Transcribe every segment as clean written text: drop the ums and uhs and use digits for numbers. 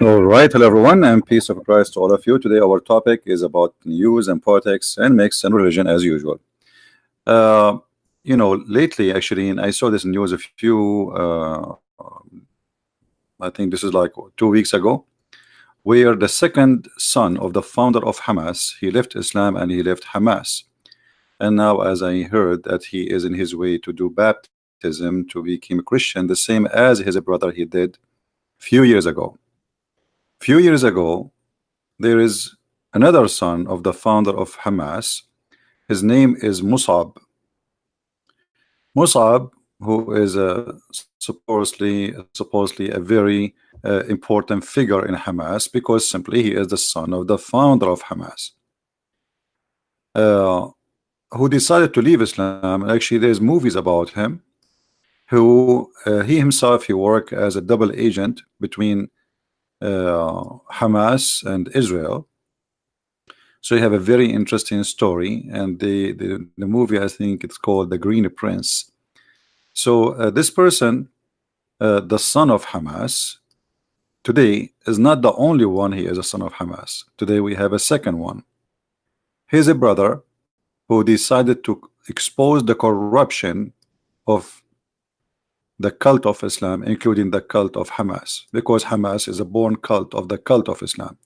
All right, hello everyone, and peace of Christ to all of you. Today, our topic is about news and politics and mix and religion as usual. Uh, lately, actually, and I saw this news a few, I think this is like 2 weeks ago, where the second son of the founder of Hamas, he left Islam and he left Hamas. And now, as I heard, that he is in his way to do baptism to become a Christian, the same as his brother he did few years ago. Few years ago, there is another son of the founder of Hamas. His name is Musab. Musab, who is supposedly a very important figure in Hamas, because simply he is the son of the founder of Hamas, who decided to leave Islam. Actually, there's movies about him, who he himself he worked as a double agent between Hamas and Israel. So you have a very interesting story, and the movie, I think it's called The Green Prince. So this person, the son of Hamas, today is not the only one. He is a son of Hamas. Today we have a second one. He's a brother who decided to expose the corruption of the cult of Islam, including the cult of Hamas, because Hamas is a born cult of the cult of Islam.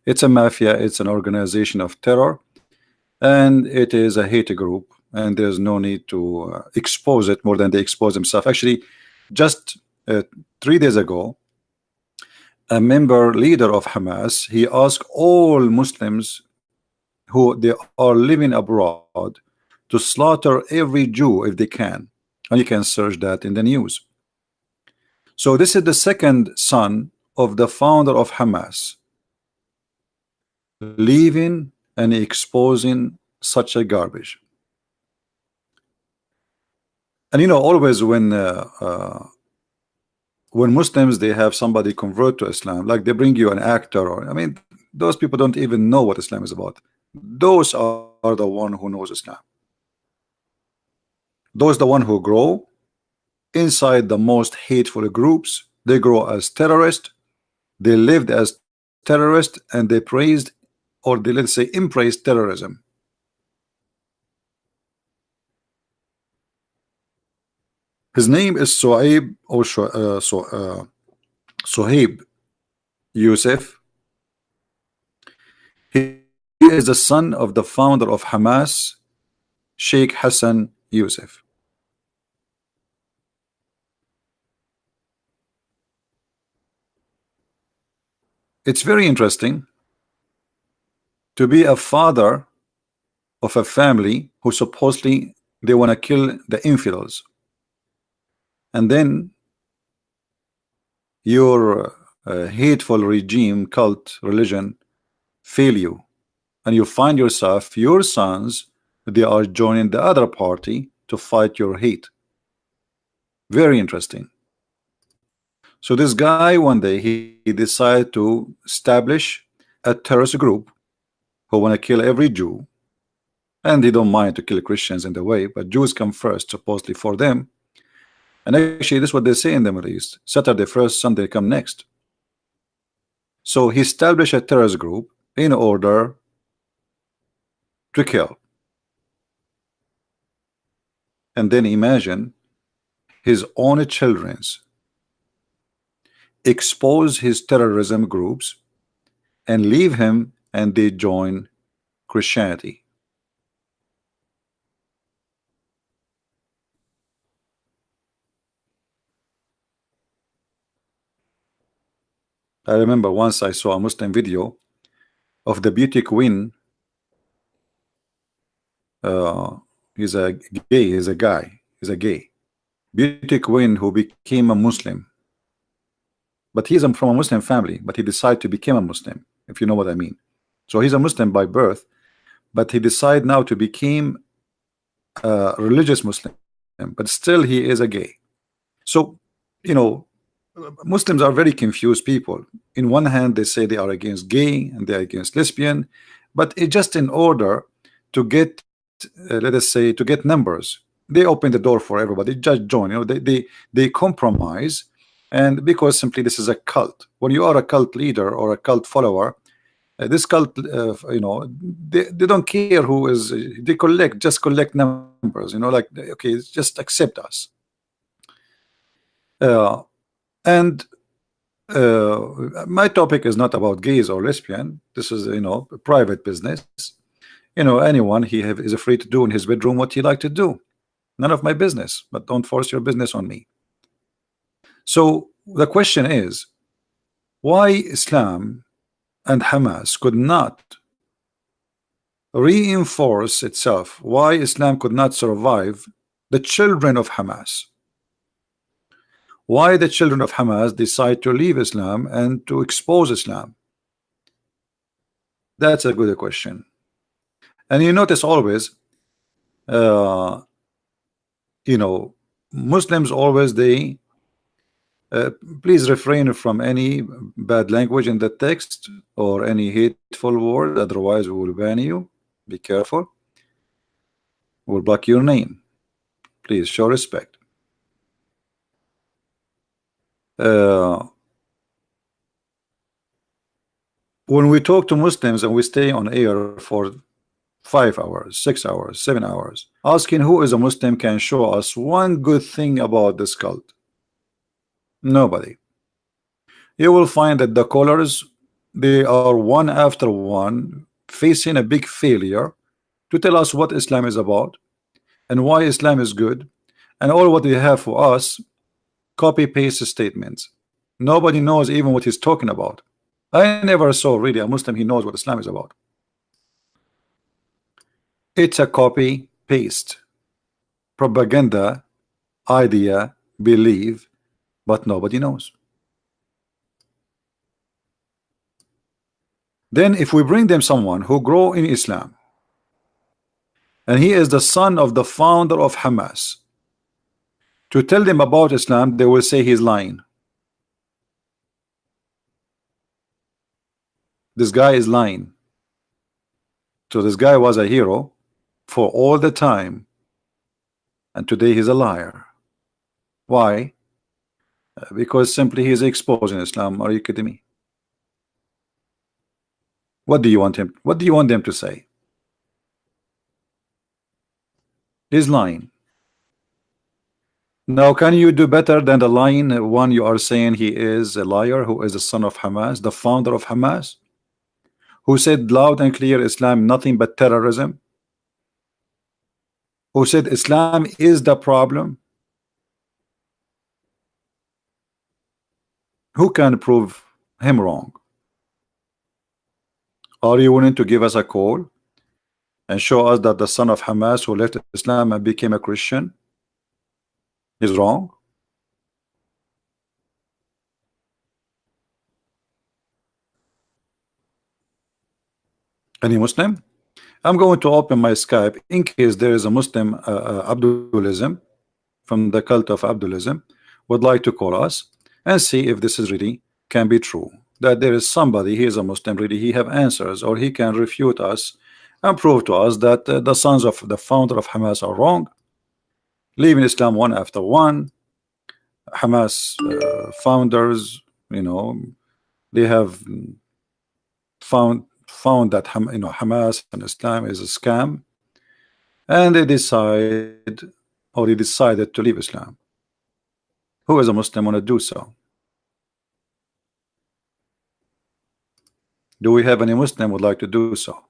It's a mafia, it's an organization of terror, and it is a hate group, and there's no need to expose it more than they expose themselves. Actually, just 3 days ago, a member leader of Hamas, he asked all Muslims who they are living abroad to slaughter every Jew if they can, and you can search that in the news. So this is the second son of the founder of Hamas, leaving and exposing such a garbage. And always when Muslims they have somebody convert to Islam, like they bring you an actor, or those people don't even know what Islam is about. Those are the one who knows Islam. Those the one who grow inside the most hateful groups. They grow as terrorists, they lived as terrorists, and they praised, or they, let's say, embraced terrorism. His name is Suhaib, or Suhaib Yousef. He is the son of the founder of Hamas, Sheikh Hassan Yousef. It's very interesting to be a father of a family who supposedly they want to kill the infidels, and then your hateful regime, cult, religion fail you, and you find yourself, your sons, they are joining the other party to fight your hate. Very interesting. So this guy, one day he decided to establish a terrorist group who want to kill every Jew, and they don't mind to kill Christians in the way, but Jews come first, supposedly, for them. And actually this is what they say in the Middle East: Saturday first, Sunday come next. So he established a terrorist group in order to kill. And then imagine his own children's expose his terrorism groups and leave him, and they join Christianity. I remember once I saw a Muslim video of the beauty queen. He's a gay, he's a guy, he's a gay beauty queen who became a Muslim, but he's from a Muslim family, but he decided to become a Muslim, if you know what I mean. So he's a Muslim by birth, but he decided now to become a religious Muslim, but still he is a gay. So Muslims are very confused people. In one hand they say they are against gay and they're against lesbian, but it just in order to get let us say to get numbers, they open the door for everybody, just join. They compromise And because simply this is a cult. When you are a cult leader or a cult follower, this cult, they don't care who is. They just collect numbers. Like, okay, just accept us. Uh, and my topic is not about gays or lesbian. This is, a private business. Anyone is free to do in his bedroom what he like to do. None of my business. But don't force your business on me. So the question is, why Islam and Hamas could not reinforce itself? Why Islam could not survive the children of Hamas? Why the children of Hamas decide to leave Islam and to expose Islam? That's a good question. And you notice always, uh, Muslims always uh, please refrain from any bad language in the text or any hateful word, otherwise we will ban you. Be careful. We'll block your name. Please show respect. Uh, when we talk to Muslims and we stay on air for 5 hours, 6 hours, 7 hours, asking who is a Muslim can show us one good thing about this cult. Nobody. You will find that the callers, they are one after one facing a big failure to tell us what Islam is about and why Islam is good, and all what they have for us copy paste statements. Nobody knows even what he's talking about. I never saw really a Muslim he knows what Islam is about. It's a copy paste propaganda idea believe, but nobody knows. Then if we bring them someone who grow in Islam and he is the son of the founder of Hamas, to tell them about Islam, they will say he's lying. This guy is lying. So this guy was a hero for all the time, and today he's a liar. Why? Because simply he's exposing Islam. Are you kidding me? What do you want him? What do you want them to say? He's lying. Now, can you do better than the lying one you are saying he is a liar, who is the son of Hamas, the founder of Hamas, who said loud and clear Islam nothing but terrorism, who said Islam is the problem? Who can prove him wrong? Are you willing to give us a call and show us that the son of Hamas who left Islam and became a Christian is wrong? Any Muslim? I'm going to open my Skype in case there is a Muslim Abdulism from the cult of Abdulism would like to call us and see if this is really can be true, that there is somebody, he is a Muslim, really he have answers, or he can refute us and prove to us that the sons of the founder of Hamas are wrong, leaving Islam one after one. Hamas founders, they have found that Hamas and Islam is a scam, and they decided to leave Islam. Who is a Muslim want to do so? Do we have any Muslim would like to do so?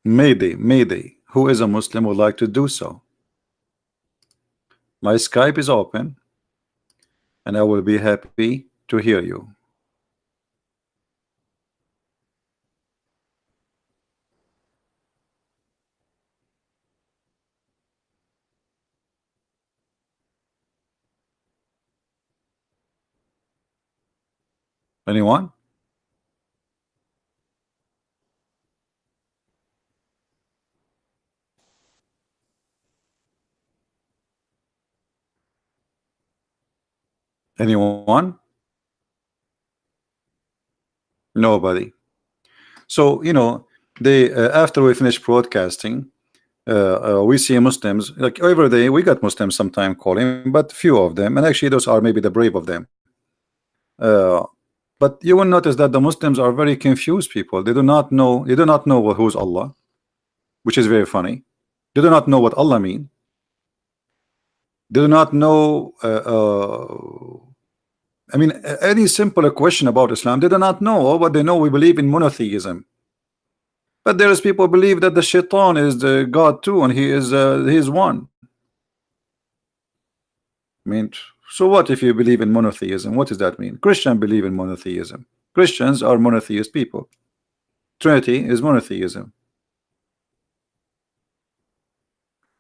Mayday. Who is a Muslim would like to do so? My Skype is open, and I will be happy to hear you. Anyone? Anyone? Nobody. So they after we finish broadcasting, We see Muslims like every day. We got Muslims sometime calling, but few of them, and actually those are maybe the brave of them. Uh, but you will notice that the Muslims are very confused people. They do not know. They do not know who's Allah, which is very funny. They do not know what Allah mean. They do not know. I mean, any simple question about Islam, they do not know. But they know we believe in monotheism. But there is people believe that the shaitan is the God too, and he is one. I mean, so what if you believe in monotheism? What does that mean? Christians believe in monotheism. Christians are monotheist people. Trinity is monotheism.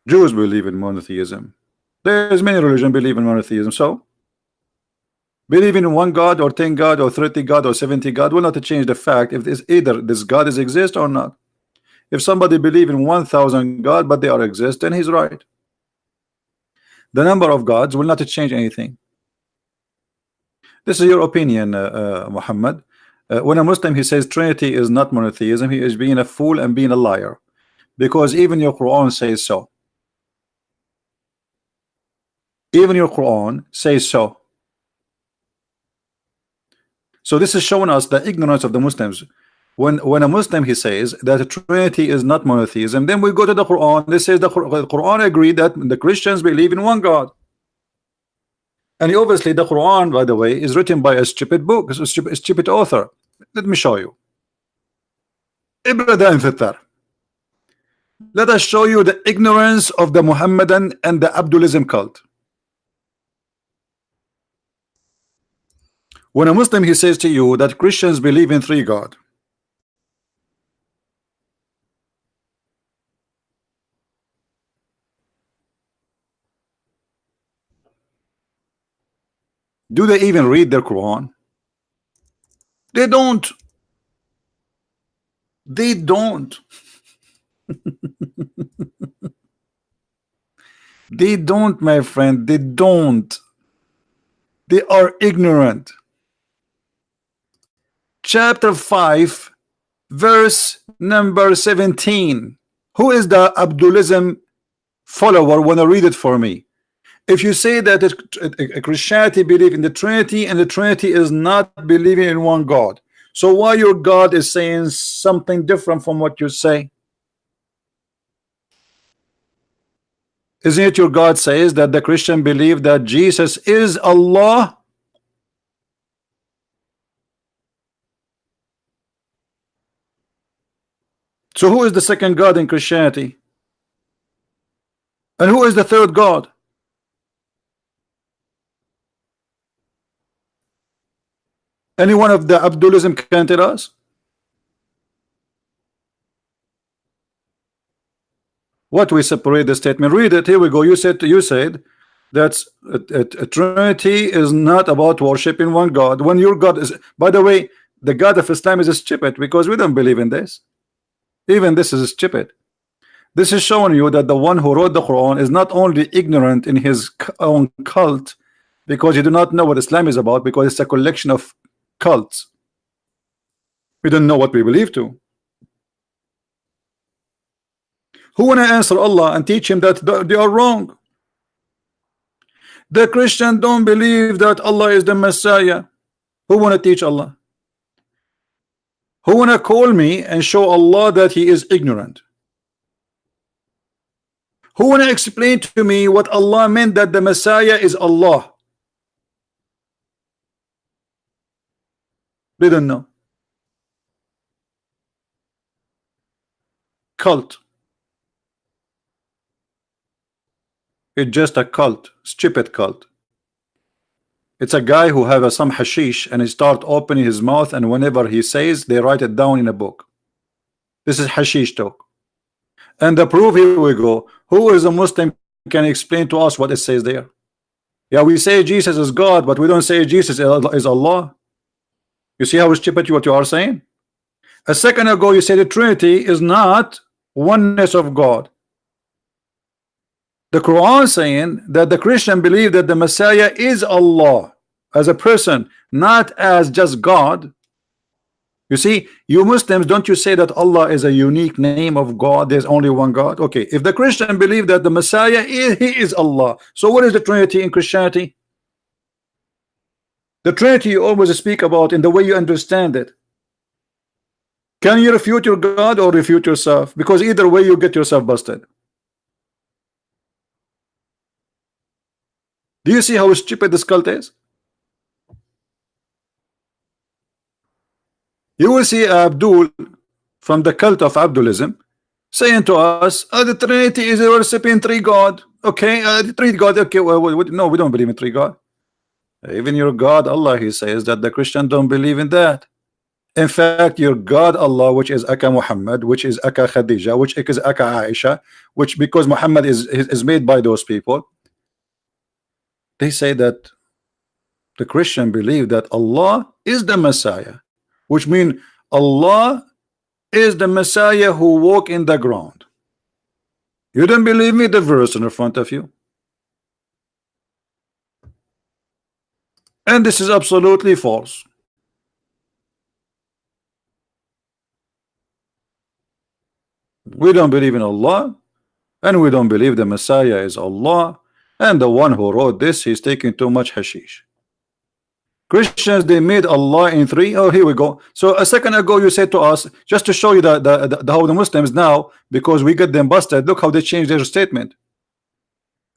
Jews believe in monotheism. There's many religions believe in monotheism. So believing in one God or 10 God or 30 God or 70 God will not change the fact if this either this God is exist or not. If somebody believe in 1,000 God but they are exist, then he's right. The number of gods will not change anything. This is your opinion, Muhammad. When a Muslim he says Trinity is not monotheism, he is being a fool and being a liar, because even your Quran says so. Even your Quran says so. So this is showing us the ignorance of the Muslims. When a Muslim he says that Trinity is not monotheism, then we go to the Quran. This says the Quran agreed that the Christians believe in one God. And obviously the Quran, by the way, is written by a stupid book, a stupid author. Let me show you. Let us show you the ignorance of the Muhammadan and the Abdulism cult. When a Muslim he says to you that Christians believe in three God, do they even read their Quran? They don't. They don't. They don't, my friend. They don't. They are ignorant. Chapter 5, verse number 17. Who is the Abdulism follower? Want to read it for me? If you say that Christianity believe in the Trinity and the Trinity is not believing in one God, so why your God is saying something different from what you say? Isn't it your God says that the Christian believe that Jesus is Allah? So who is the second God in Christianity? And who is the third God? Any one of the Abdulism can tell us? What we separate the statement? Read it. Here we go. You said that a Trinity is not about worshiping one God. When your God is, by the way, the God of Islam is stupid because we don't believe in this. Even this is stupid. This is showing you that the one who wrote the Quran is not only ignorant in his own cult, because you do not know what Islam is about, because it's a collection of cults. We don't know what we believe to. Who want to answer Allah and teach him that they are wrong? The Christian don't believe that Allah is the Messiah. Who want to teach Allah? Who want to call me and show Allah that he is ignorant? Who want to explain to me what Allah meant that the Messiah is Allah? They don't know. Cult. It's just a cult, stupid cult. It's a guy who have some hashish and he start opening his mouth, and whenever he says, they write it down in a book. This is hashish talk. And the proof, here we go. Who is a Muslim can explain to us what it says there? Yeah, we say Jesus is God, but we don't say Jesus is Allah. You see how stupid what you are saying? A second ago you said the Trinity is not oneness of God. The Quran saying that the Christian believe that the Messiah is Allah as a person, not as just God. You see, you Muslims, don't you say that Allah is a unique name of God? There's only one God. Okay, if the Christian believe that the Messiah is, he is Allah, so what is the Trinity in Christianity? The Trinity you always speak about in the way you understand it. Can you refute your God or refute yourself? Because either way you get yourself busted. Do you see how stupid this cult is? You will see Abdul from the cult of Abdulism saying to us, the Trinity is worshiping three God. Okay, the three God. Okay, well, no, we don't believe in three God. Even your God Allah, he says that the Christian don't believe in that. In fact, your God Allah, which is Aka Muhammad, which is Aka Khadija, which is Aka Aisha, which because Muhammad is made by those people, they say that the Christian believe that Allah is the Messiah, which means Allah is the Messiah who walk in the ground. You don't believe me? The verse in front of you. And this is absolutely false. We don't believe in Allah, and we don't believe the Messiah is Allah, and the one who wrote this, he's taking too much hashish. Christians, they made Allah in three. Oh, here we go. So a second ago you said to us, just to show you how the Muslims now, because we get them busted, look how they changed their statement.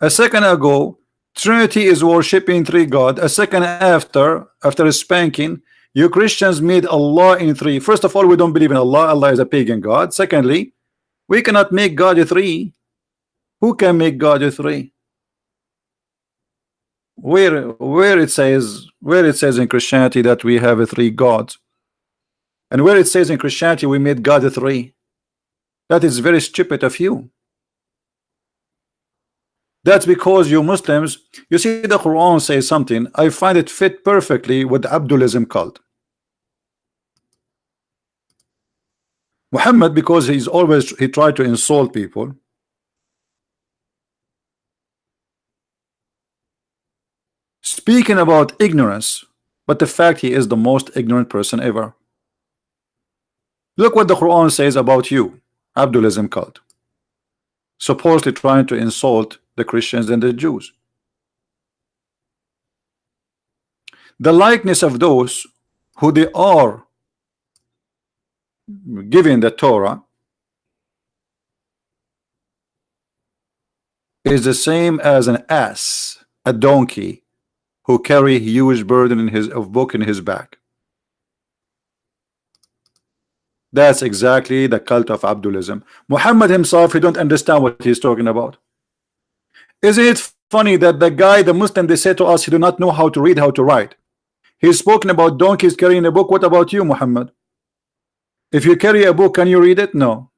A second ago, Trinity is worshipping three God. A second after a spanking, you Christians made Allah in three. First of all, we don't believe in Allah. Allah is a pagan God. Secondly, we cannot make God a three. Who can make God a three? Where it says in Christianity that we have a three gods, and where it says in Christianity we made God a three? That is very stupid of you. That's because you Muslims, you see the Quran says something, I find it fit perfectly with the Abdulism cult. Muhammad, because he tried to insult people, speaking about ignorance, but the fact he is the most ignorant person ever. Look what the Quran says about you, Abdulism cult, supposedly trying to insult the Christians and the Jews. The likeness of those who they are giving the Torah is the same as an ass, a donkey, who carry huge burden of book in his back. That's exactly the cult of Abdulism. Muhammad himself, he don't understand what he's talking about. Isn't it funny that the guy, the Muslim, they say to us, he do not know how to read, how to write. He's spoken about donkeys carrying a book. What about you, Muhammad? If you carry a book, can you read it? No.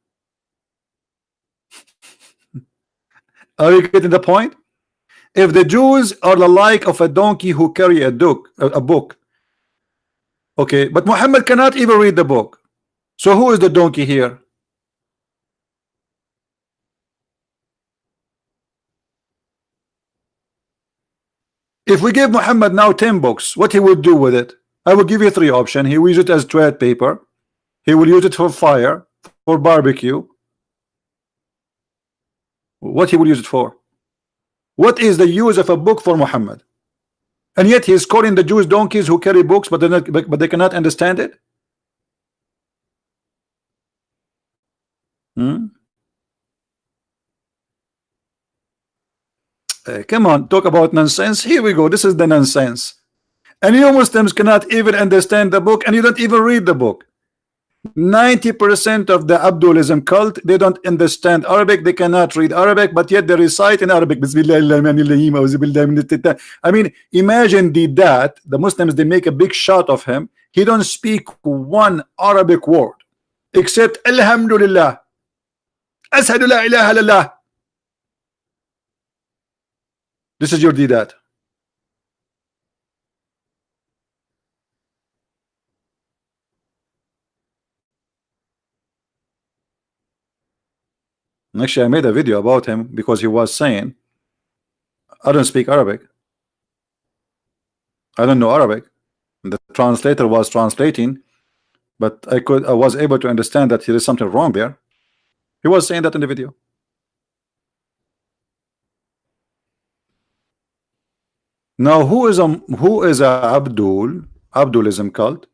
Are you getting the point? If the Jews are the like of a donkey who carry a book, okay, but Muhammad cannot even read the book. So who is the donkey here? If we give Muhammad now 10 books, what he will do with it? I will give you three options. He will use it as toilet paper. He will use it for fire, for barbecue. What he will use it for? What is the use of a book for Muhammad? And yet he is calling the Jews donkeys who carry books, but they cannot understand it. Come on, talk about nonsense. Here we go. This is the nonsense. And you Muslims cannot even understand the book, and you don't even read the book. 90% of the Abdulism cult, they don't understand Arabic, they cannot read Arabic, but yet they recite in Arabic. I mean, imagine that the Muslims, they make a big shot of him. He don't speak one Arabic word except Alhamdulillah, Ashhadu la ilaha illallah. This is your Didat. Actually, I made a video about him because he was saying, I don't speak Arabic. I don't know Arabic. The translator was translating. but I was able to understand that there is something wrong there. He was saying that in the video. Now who is a Abdulism cult?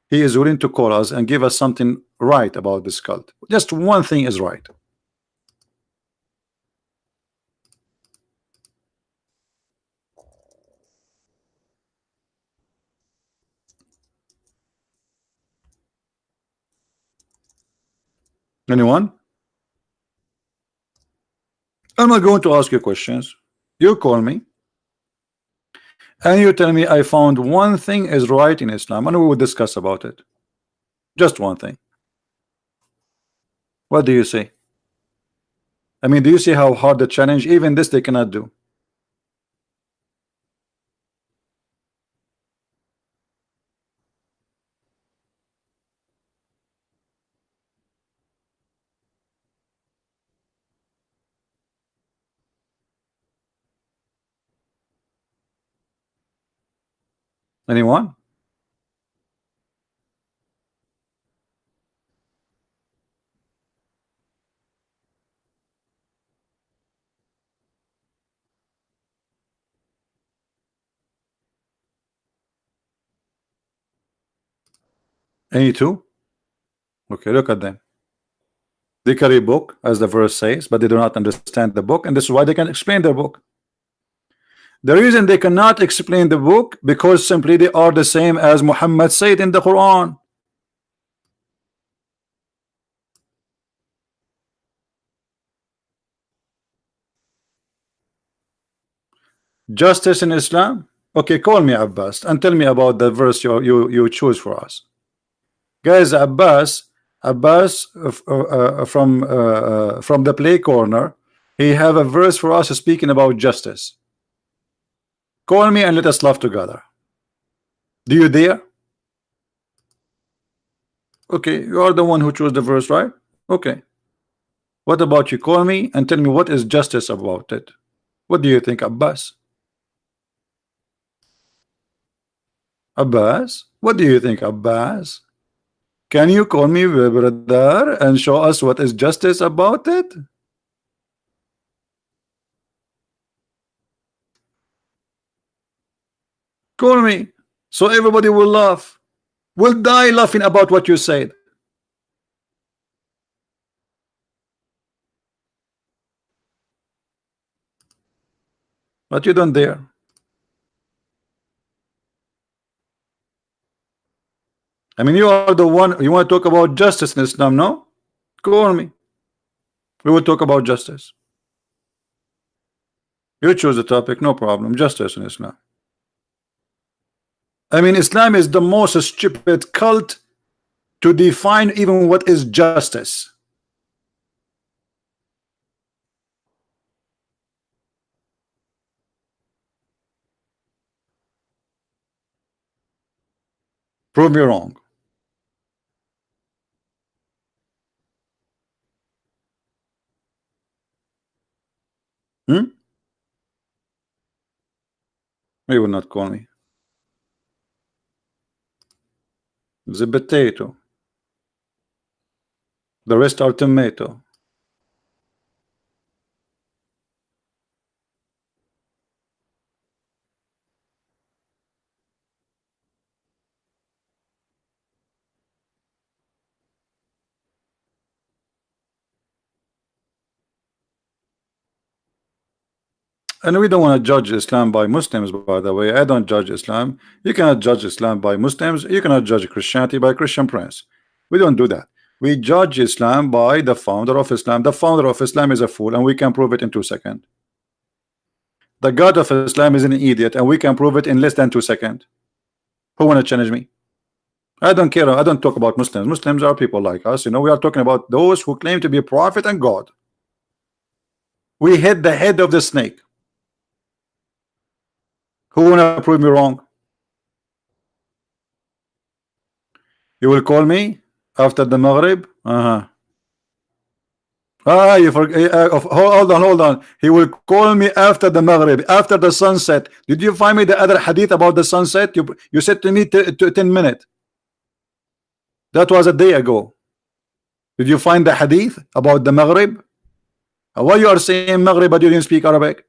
He is willing to call us and give us something right about this cult. Just one thing is right. Anyone? I'm not going to ask you questions. You call me and you tell me I found one thing is right in Islam, and we will discuss about it. Just one thing. What do you say? I mean, do you see how hard the challenge? Even this they cannot do. Anyone? Any two? Okay, look at them. They carry a book, as the verse says, but they do not understand the book, and this is why they can explain their book. The reason they cannot explain the book, because simply they are the same as Muhammad said in the Quran. Justice in Islam? Okay, call me Abbas and tell me about the verse you choose for us. Guys, Abbas from the play corner, he have a verse for us speaking about justice. Call me and let us laugh together. Do you dare? Okay, you are the one who chose the verse, right? Okay. What about you? Call me and tell me what is justice about it. What do you think, Abbas? Abbas? What do you think, Abbas? Can you call me brother and show us what is justice about it? Call me so everybody will laugh. We'll die laughing about what you said. But you don't dare. I mean, you are the one, you want to talk about justice in Islam, no? Call me. We will talk about justice. You choose the topic, no problem. Justice in Islam. I mean, Islam is the most stupid cult to define even what is justice. Prove me wrong. Hmm? You will not call me. The potato. The rest are tomato. And we don't want to judge Islam by Muslims, by the way. I don't judge Islam. You cannot judge Islam by Muslims. You cannot judge Christianity by Christian Prince. We don't do that. We judge Islam by the founder of Islam. The founder of Islam is a fool, and we can prove it in 2 seconds. The God of Islam is an idiot, and we can prove it in less than 2 seconds. Who want to challenge me? I don't care. I don't talk about Muslims. Muslims are people like us. You know, we are talking about those who claim to be a prophet and God. We hit the head of the snake. Who wanna prove me wrong? You will call me after the Maghrib? You forget. Hold on. He will call me after the Maghrib, after the sunset. Did you find me the other hadith about the sunset? You said to me 10 minutes. That was a day ago. Did you find the hadith about the Maghrib? Why you are saying Maghrib but you didn't speak Arabic?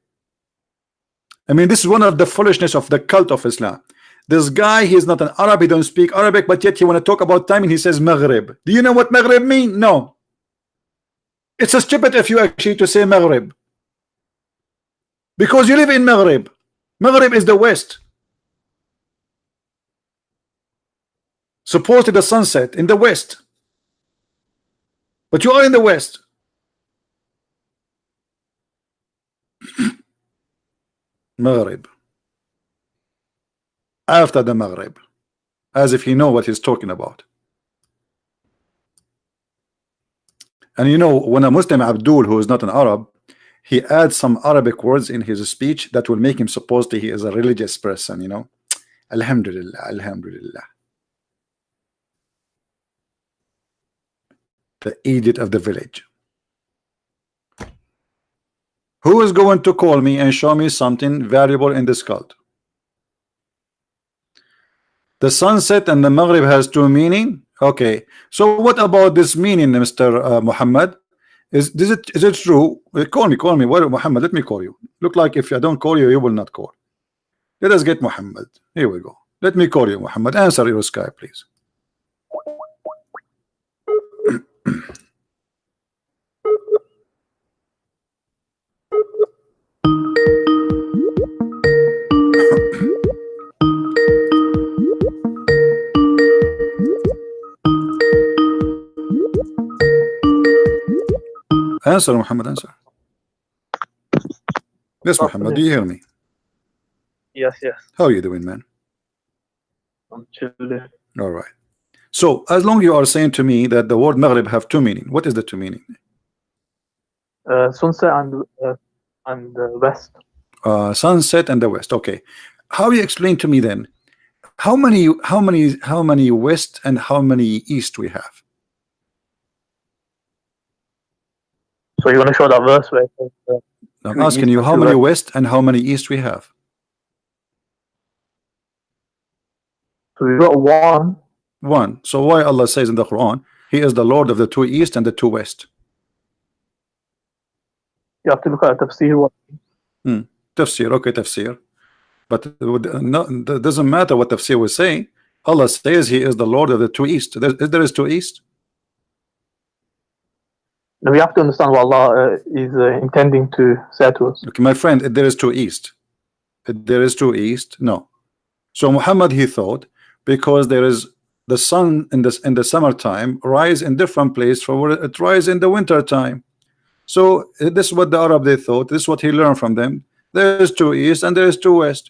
I mean, this is one of the foolishness of the cult of Islam. This guy, he is not an Arab, he don't speak Arabic, but yet he want to talk about time and he says Maghrib. Do you know what Maghrib mean? No. It's a stupid if you actually to say Maghrib, because you live in Maghrib. Maghrib is the west. Supposed to the sunset in the west, but you are in the west. Maghrib, after the Maghrib, as if he know what he's talking about. And you know, when a Muslim Abdul, who is not an Arab, he adds some Arabic words in his speech that will make him supposed he is a religious person, you know. Alhamdulillah, Alhamdulillah. The idiot of the village. Who is going to call me and show me something valuable in this cult? The sunset and the Maghrib has two meaning. Okay, so what about this meaning, Mr. Muhammad? Is it true? Call me. What, Muhammad? Let me call you. Look like if I don't call you, you will not call. Let us get Muhammad. Here we go. Let me call you, Muhammad. Answer your Skype, please. Answer, Muhammad, answer. Yes, Muhammad, do you hear me? Yes. How are you doing, man? I'm chilling. All right. So, as long you are saying to me that the word Maghrib have two meaning, what is the two meaning? Sunset and west. Sunset and the west. Okay. How you explain to me then? How many west and how many east we have? So you want to show that verse where it says, I'm asking you how many west and how many east we have. So we got one. So why Allah says in the Quran, He is the Lord of the two east and the two west? You have to look at tafsir. Tafsir, okay, tafsir. But no, it doesn't matter what tafsir will say. Allah says He is the Lord of the two east. There is two east. Now we have to understand what Allah is intending to say to us. Okay, my friend, there is two east. There is two east. No. So Muhammad, he thought, because there is the sun in the summertime rise in different place from where it rise in the winter time. So this is what the Arab they thought. This is what he learned from them. There is two east and there is two west.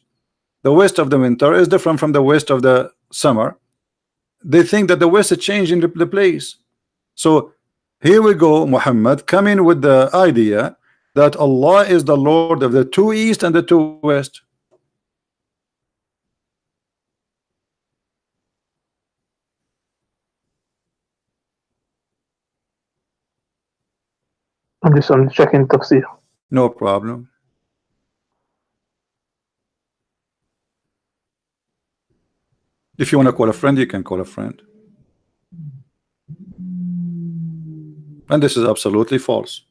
The west of the winter is different from the west of the summer. They think that the west is changing the place. So here we go, Muhammad coming with the idea that Allah is the Lord of the two east and the two west. I'm checking tafsir. No problem. If you want to call a friend, you can call a friend. And this is absolutely false.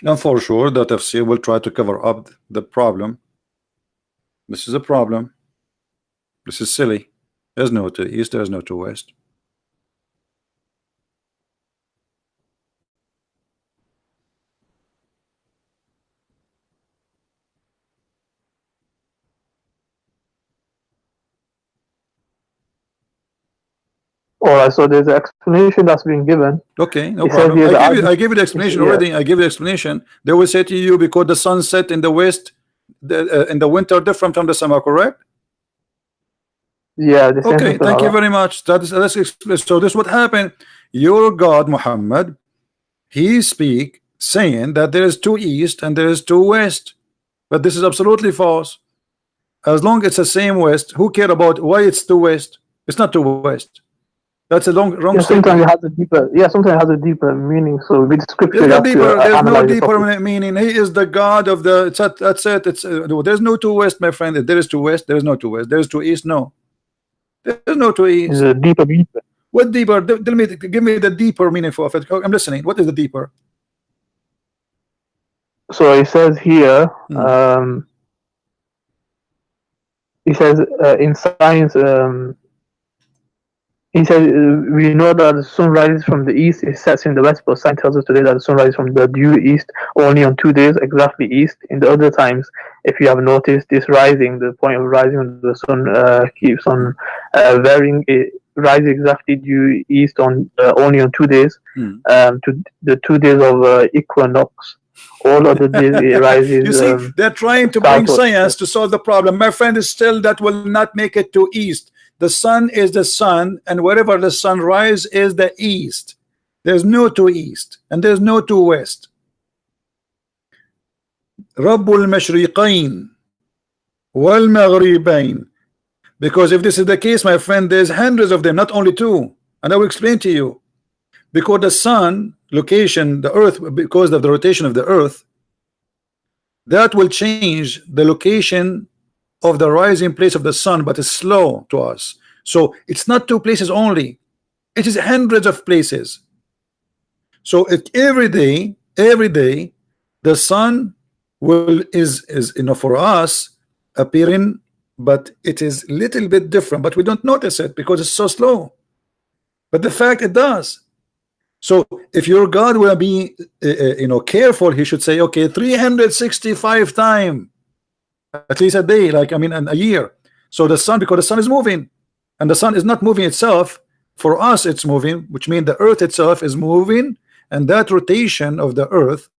And for sure, the tafsir will try to cover up the problem. This is a problem. This is silly. There's no to east, there's no to west. Alright, so there's an explanation that's been given. Okay, no problem. I gave you the explanation already. I gave you the explanation. They will say to you, because the sun set in the west in the winter different from the summer, correct? Yeah. Okay, thank you very much. So this is what happened. Your God, Muhammad, he speak saying that there is two east and there is two west. But this is absolutely false. As long as it's the same west, who care about why it's two west? It's not two west. That's a wrong sometimes it has a deeper sometimes it has a deeper meaning. So with scripture, there's no deeper meaning. He is the God of the that's it. It's there's no two west, my friend. If there is two west, there is no two west. There is two east, no. There's no to Is east. a deeper meaning. What deeper? Tell me, give me the deeper meaning of it. I'm listening. What is the deeper? So it says here, he says in science, he says we know that the sun rises from the east, it sets in the west, but science tells us today that the sun rises from the due east only on 2 days, exactly east. In the other times, if you have noticed, this rising, the point of rising of the sun keeps on varying. It rises exactly due east on only on 2 days, to the 2 days of equinox. All other days it rises. You see, they're trying to bring science to solve the problem. My friend is still that will not make it to east. The sun is the sun, and wherever the sun rises is the east. There's no to east, and there's no to west. Rabbul Mashriqain wal Maghribain. Because if this is the case, my friend, there's hundreds of them, not only two. And I will explain to you. Because the sun location, the earth, because of the rotation of the earth, that will change the location of the rising place of the sun, but it's slow to us. So it's not two places only, it is hundreds of places. So every day the sun is for us appearing, but it is little bit different, but we don't notice it because it's so slow. But the fact it does. So if your God will be careful, he should say, okay, 365 times at least a day, like a year. So the sun, because the sun is moving, and the sun is not moving itself, for us it's moving, which means the earth itself is moving, and that rotation of the earth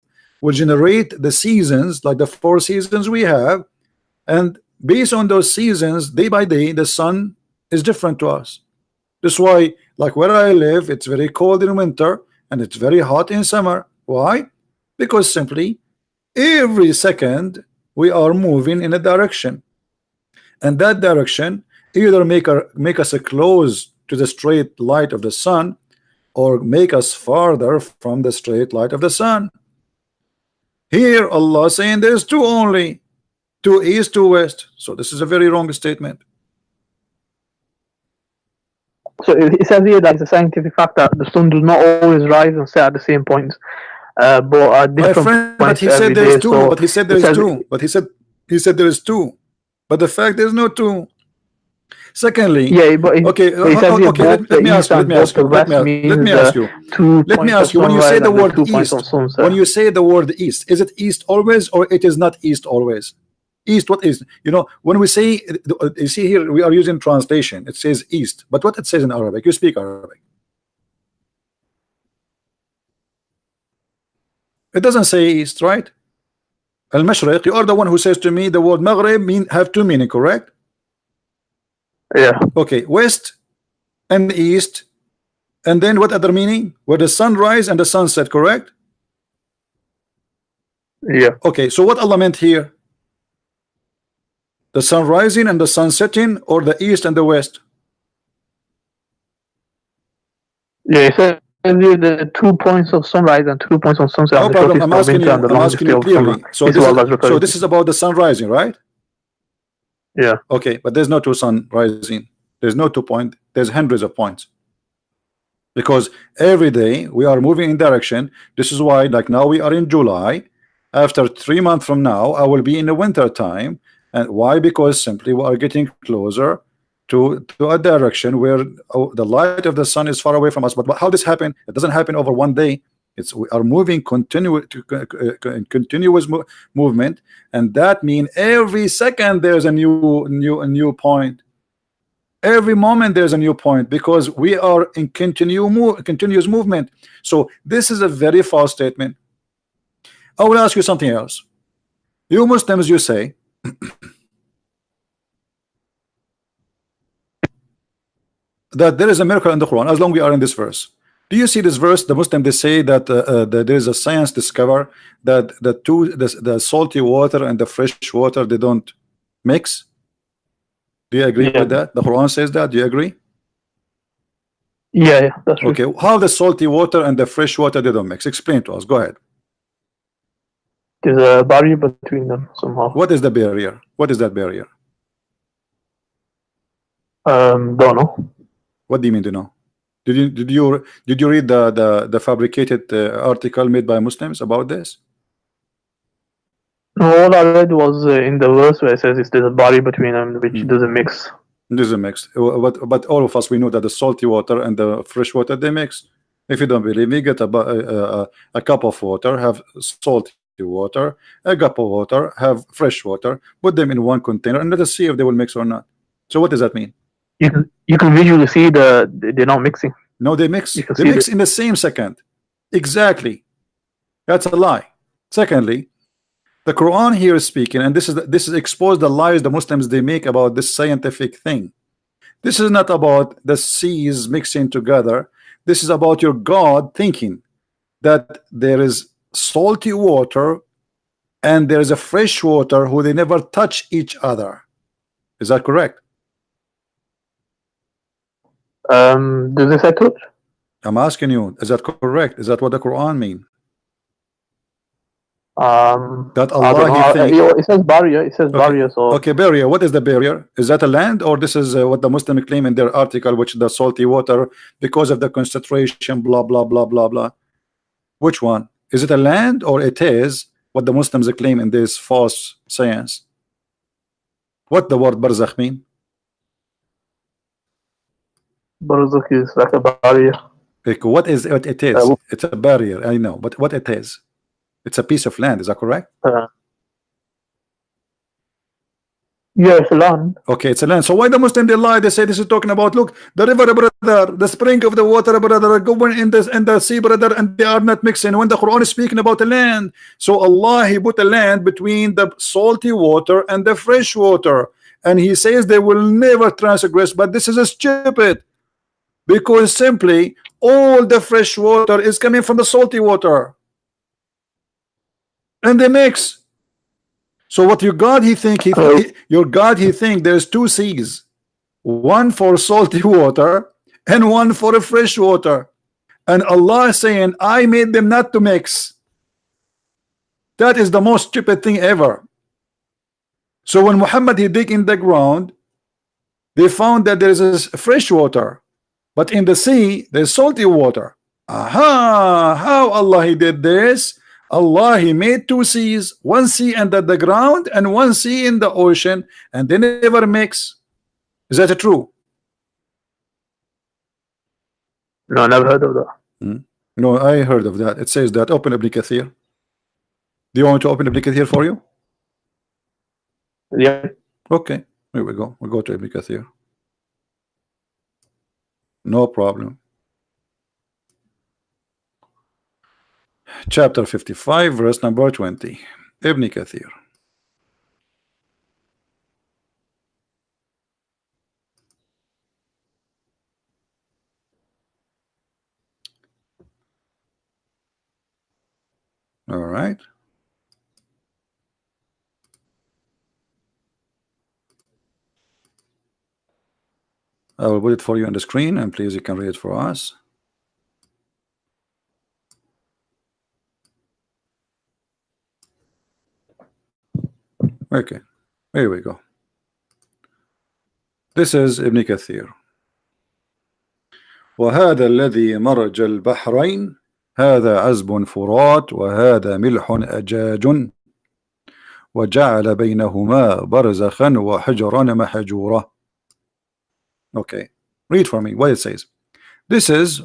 will generate the seasons, like the 4 seasons we have, and based on those seasons, day by day, the sun is different to us. That's why, like where I live, it's very cold in winter and it's very hot in summer. Why? Because simply every second we are moving in a direction, and that direction either make us close to the straight light of the sun, or make us farther from the straight light of the sun. Here Allah saying there's two only, to east, to west. So this is a very wrong statement. So it says here that it's a scientific fact that the sun does not always rise and set at the same points, but at different My friend, points but he said there's day. two. So but he said there's two. But he said there is two. But the fact there's no two. Secondly, yeah, but okay, let me ask you. When you say the word east, when you say the word east, is it east always, or it is not east always? East, what is, when we say, you see here we are using translation, it says east, but what it says in Arabic, you speak Arabic, it doesn't say east, right? Al-Mashriq, you are the one who says to me the word Maghrib have two meaning, correct? Yeah. Okay, west and east, and then what other meaning? Where the sunrise and the sunset, correct? Yeah. Okay, so what Allah meant here? The sun rising and the sun setting, or the east and the west? Yeah, it says the 2 points of sunrise and 2 points of sunset. No problem. I'm asking you clearly. So this is about the sun rising, right? Yeah. Okay, but there's no two sun rising. There's no 2 point. There's hundreds of points. Because every day we are moving in direction. This is why, like now we are in July. After 3 months from now, I will be in the winter time. And why? Because simply we are getting closer to a direction where the light of the sun is far away from us. But how this happen? It doesn't happen over one day. We are moving continuous movement, and that means every second there's a new point. Every moment there's a new point, because we are in continuous movement. So this is a very false statement. I will ask you something else. You Muslims, you say that there is a miracle in the Quran. As long as we are in this verse, do you see this verse? The Muslims, they say that there is a science discover that the salty water and the fresh water, they don't mix. Do you agree with that? The Quran says that. Do you agree? Yeah, that's okay. True. How the salty water and the fresh water, they don't mix? Explain to us. Go ahead. There's a barrier between them somehow. What is the barrier? What is that barrier? Don't know. What do you mean to know? Did you read the fabricated article made by Muslims about this? No, all I read was in the verse where it says there's a body between them which doesn't mix. This is a mix. But all of us, we know that the salty water and the fresh water, they mix. If you don't believe me, get a cup of water, have salty water, a cup of water, have fresh water, put them in one container, and let us see if they will mix or not. So what does that mean? You can visually see they're not mixing. No, they mix. You can They see mix in the same second. Exactly. That's a lie. Secondly, the Quran here is speaking, and this is exposed the lies the Muslims they make about this scientific thing. This is not about the seas mixing together. This is about your God thinking that there is salty water and there is a fresh water who they never touch each other. Is that correct? Does it say touch? I'm asking you, is that correct? Is that what the Quran mean? That I don't Allah know. It says barrier. It says barrier. So okay, barrier. What is the barrier? Is that a land, or this is what the Muslim claim in their article, which the salty water because of the concentration, blah blah blah blah blah. Which one? Is it a land, or it is what the Muslims claim in this false science? What the word barzakh mean? barzakh is like a barrier. Like, what is it? It is. It's a barrier. I know, but what it is? It's a piece of land. Is that correct? Yeah, it's land. Okay, it's a land. So why the Muslim they lie? They say this is talking about, look, the river, brother, the spring of the water, brother, going in the sea, brother, and they are not mixing. When the Quran is speaking about the land, so Allah He put a land between the salty water and the fresh water, and He says they will never transgress. But this is a stupid, because simply all the fresh water is coming from the salty water, and they mix. So what your God he think your God he think there's two seas, one for salty water and one for fresh water, and Allah is saying I made them not to mix. That is the most stupid thing ever. So when Muhammad he dig in the ground, they found that there is fresh water, but in the sea there's salty water. Aha, how Allah he did this? Allah He made two seas, one sea under the ground and one sea in the ocean, and they never mix. Is that true? No, I never heard of that. No, I heard of that. It says that. Open Ibn Kathir. Do you want me to open Ibn Kathir for you? Yeah. Okay, here we go. We'll go to Ibn Kathir. No problem. Chapter 55, verse number 20. Ibn Kathir. All right. I will put it for you on the screen, and please you can read it for us. Okay, here we go. This is Ibn Kathir. وهذا الذي مرج البحرين هذا عذب فرات وهذا ملح أجاج وجعل بينهما برزخا وحجرا محجورا. Okay, read for me what it says. This is,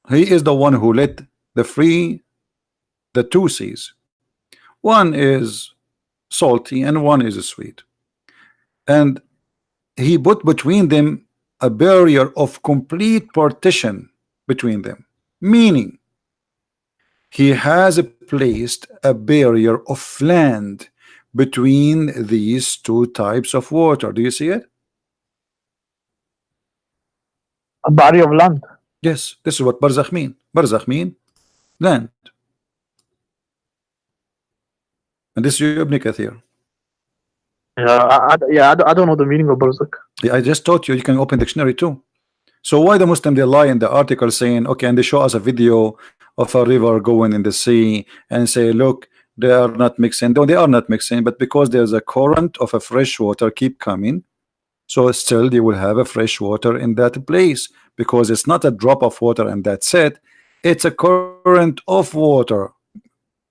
he is the one who let the two seas. One is salty and one is sweet, and he put between them a barrier of complete partition between them, meaning he has placed a barrier of land between these two types of water. Do you see it? A barrier of land. Yes, this is what barzakh mean. Barzakh mean land. And this is Ibn Kathir. Yeah, I don't know the meaning of barzakh. Yeah, I just taught you. You can open dictionary too. So why the Muslim they lie in the article saying, okay, and they show us a video of a river going in the sea and say, look, they are not mixing. No, they are not mixing, but because there's a current of a fresh water keep coming, So still they will have a fresh water in that place, because it's not a drop of water and that's it. It's a current of water,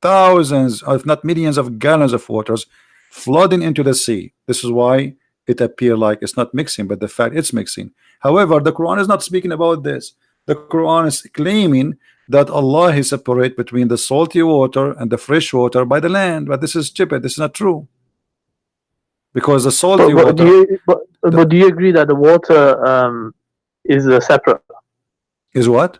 thousands if not millions of gallons of waters flooding into the sea. This is why it appear like it's not mixing, but the fact it's mixing. However, the Quran is not speaking about this. The Quran is claiming that Allah is separate between the salty water and the fresh water by the land, but this is stupid. This is not true, because the salty But do water you but do you agree that the water is separate? is what?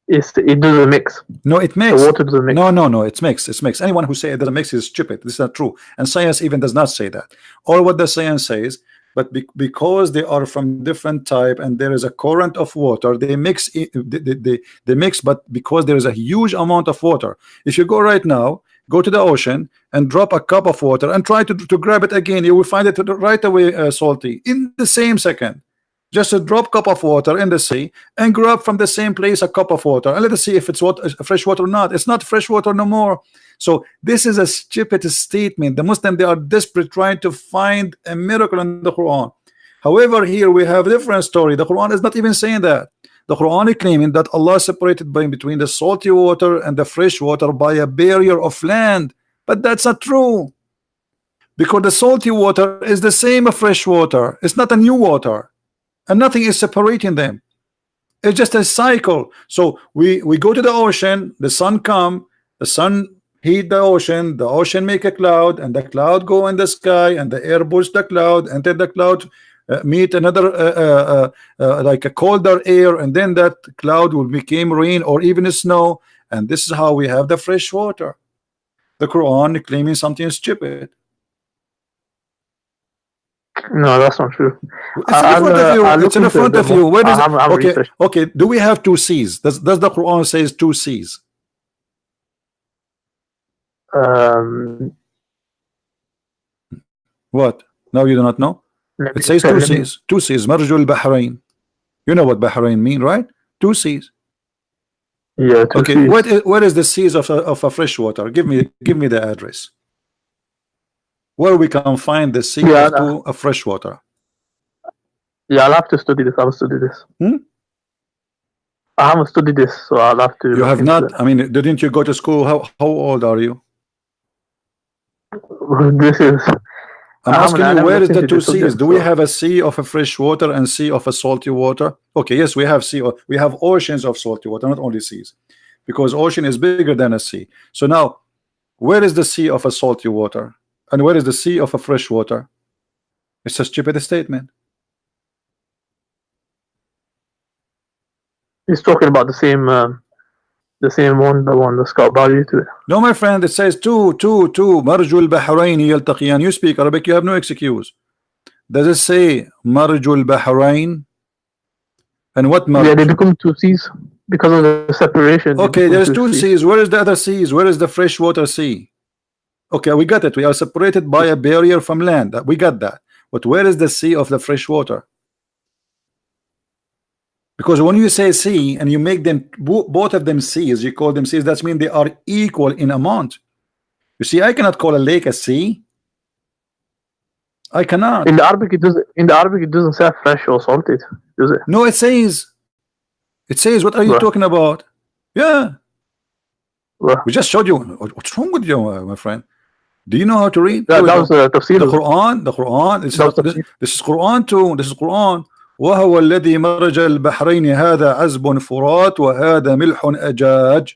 It doesn't mix. No, it The makes. water doesn't mix. No, it's mixed. It's mixed. Anyone who say it doesn't mix is stupid. This is not true. And science even does not say that. Or what the science says, but because they are from different type and there is a current of water, they mix. They mix, but because there is a huge amount of water. If you go right now, go to the ocean and drop a cup of water and try to grab it again, you will find it right away salty in the same second. Just a drop cup of water in the sea and grab from the same place a cup of water and let us see if it's fresh water or not. It's not fresh water no more. So this is a stupid statement. The Muslim, they are desperate trying to find a miracle in the Quran. However, here we have a different story. The Quran is not even saying that. The Quran is claiming that Allah separated between the salty water and the fresh water by a barrier of land, but that's not true, because the salty water is the same as fresh water. It's not a new water, and nothing is separating them. It's just a cycle. So we go to the ocean, the sun come, the sun heat the ocean make a cloud, and the cloud go in the sky, and the air push the cloud, and then the cloud meet another like a colder air, and then that cloud will become rain or even snow, and this is how we have the fresh water. The Quran claiming something stupid. No, that's not true. It's in front of you. It's in front of you. Where is it? Okay, researched. okay. Do we have two seas? Does the Quran says two seas? What? No, you do not know. It says two seas. Two seas. Marjul Bahrain. You know what Bahrain mean, right? Two seas. Yeah. Okay. What is the seas of a fresh water? Give me the address. Where we can find the sea of fresh water. Yeah, I'll have to study this. I'll study this. I haven't studied this, so I'll have to. You have not? I mean, didn't you go to school? How old are you? This is. I'm asking you, where is the two seas? Do we have a sea of a fresh water and sea of a salty water? Okay, yes, we have sea. We have oceans of salty water, not only seas, because ocean is bigger than a sea. So now, where is the sea of a salty water, and where is the sea of a fresh water? It's a stupid statement. He's talking about the same one, the one that's got value to it. No, my friend, it says two. Marjul Bahrain yaltaqiyan. You speak Arabic, you have no excuse. Does it say Marjul Bahrain? And what Marj? Yeah, they become two seas because of the separation. Okay, there's two seas. Where is the other seas? Where is the freshwater sea? Okay, we got it. We are separated by a barrier from land. We got that. But where is the sea of the fresh water? Because when you say sea and you make them both of them seas, you call them seas, that means they are equal in amount. You see, I cannot call a lake a sea. I cannot. In the Arabic, it doesn't say fresh or salted, does it? No, it says. It says. What are you talking about? Yeah. We just showed you. What's wrong with you, my friend? Do you know how to read? That was the Quran. The Quran. This is Quran too. This is Quran. وهو الذي مرج البحرين هذا عذب فرات وهذا ملح أجاج.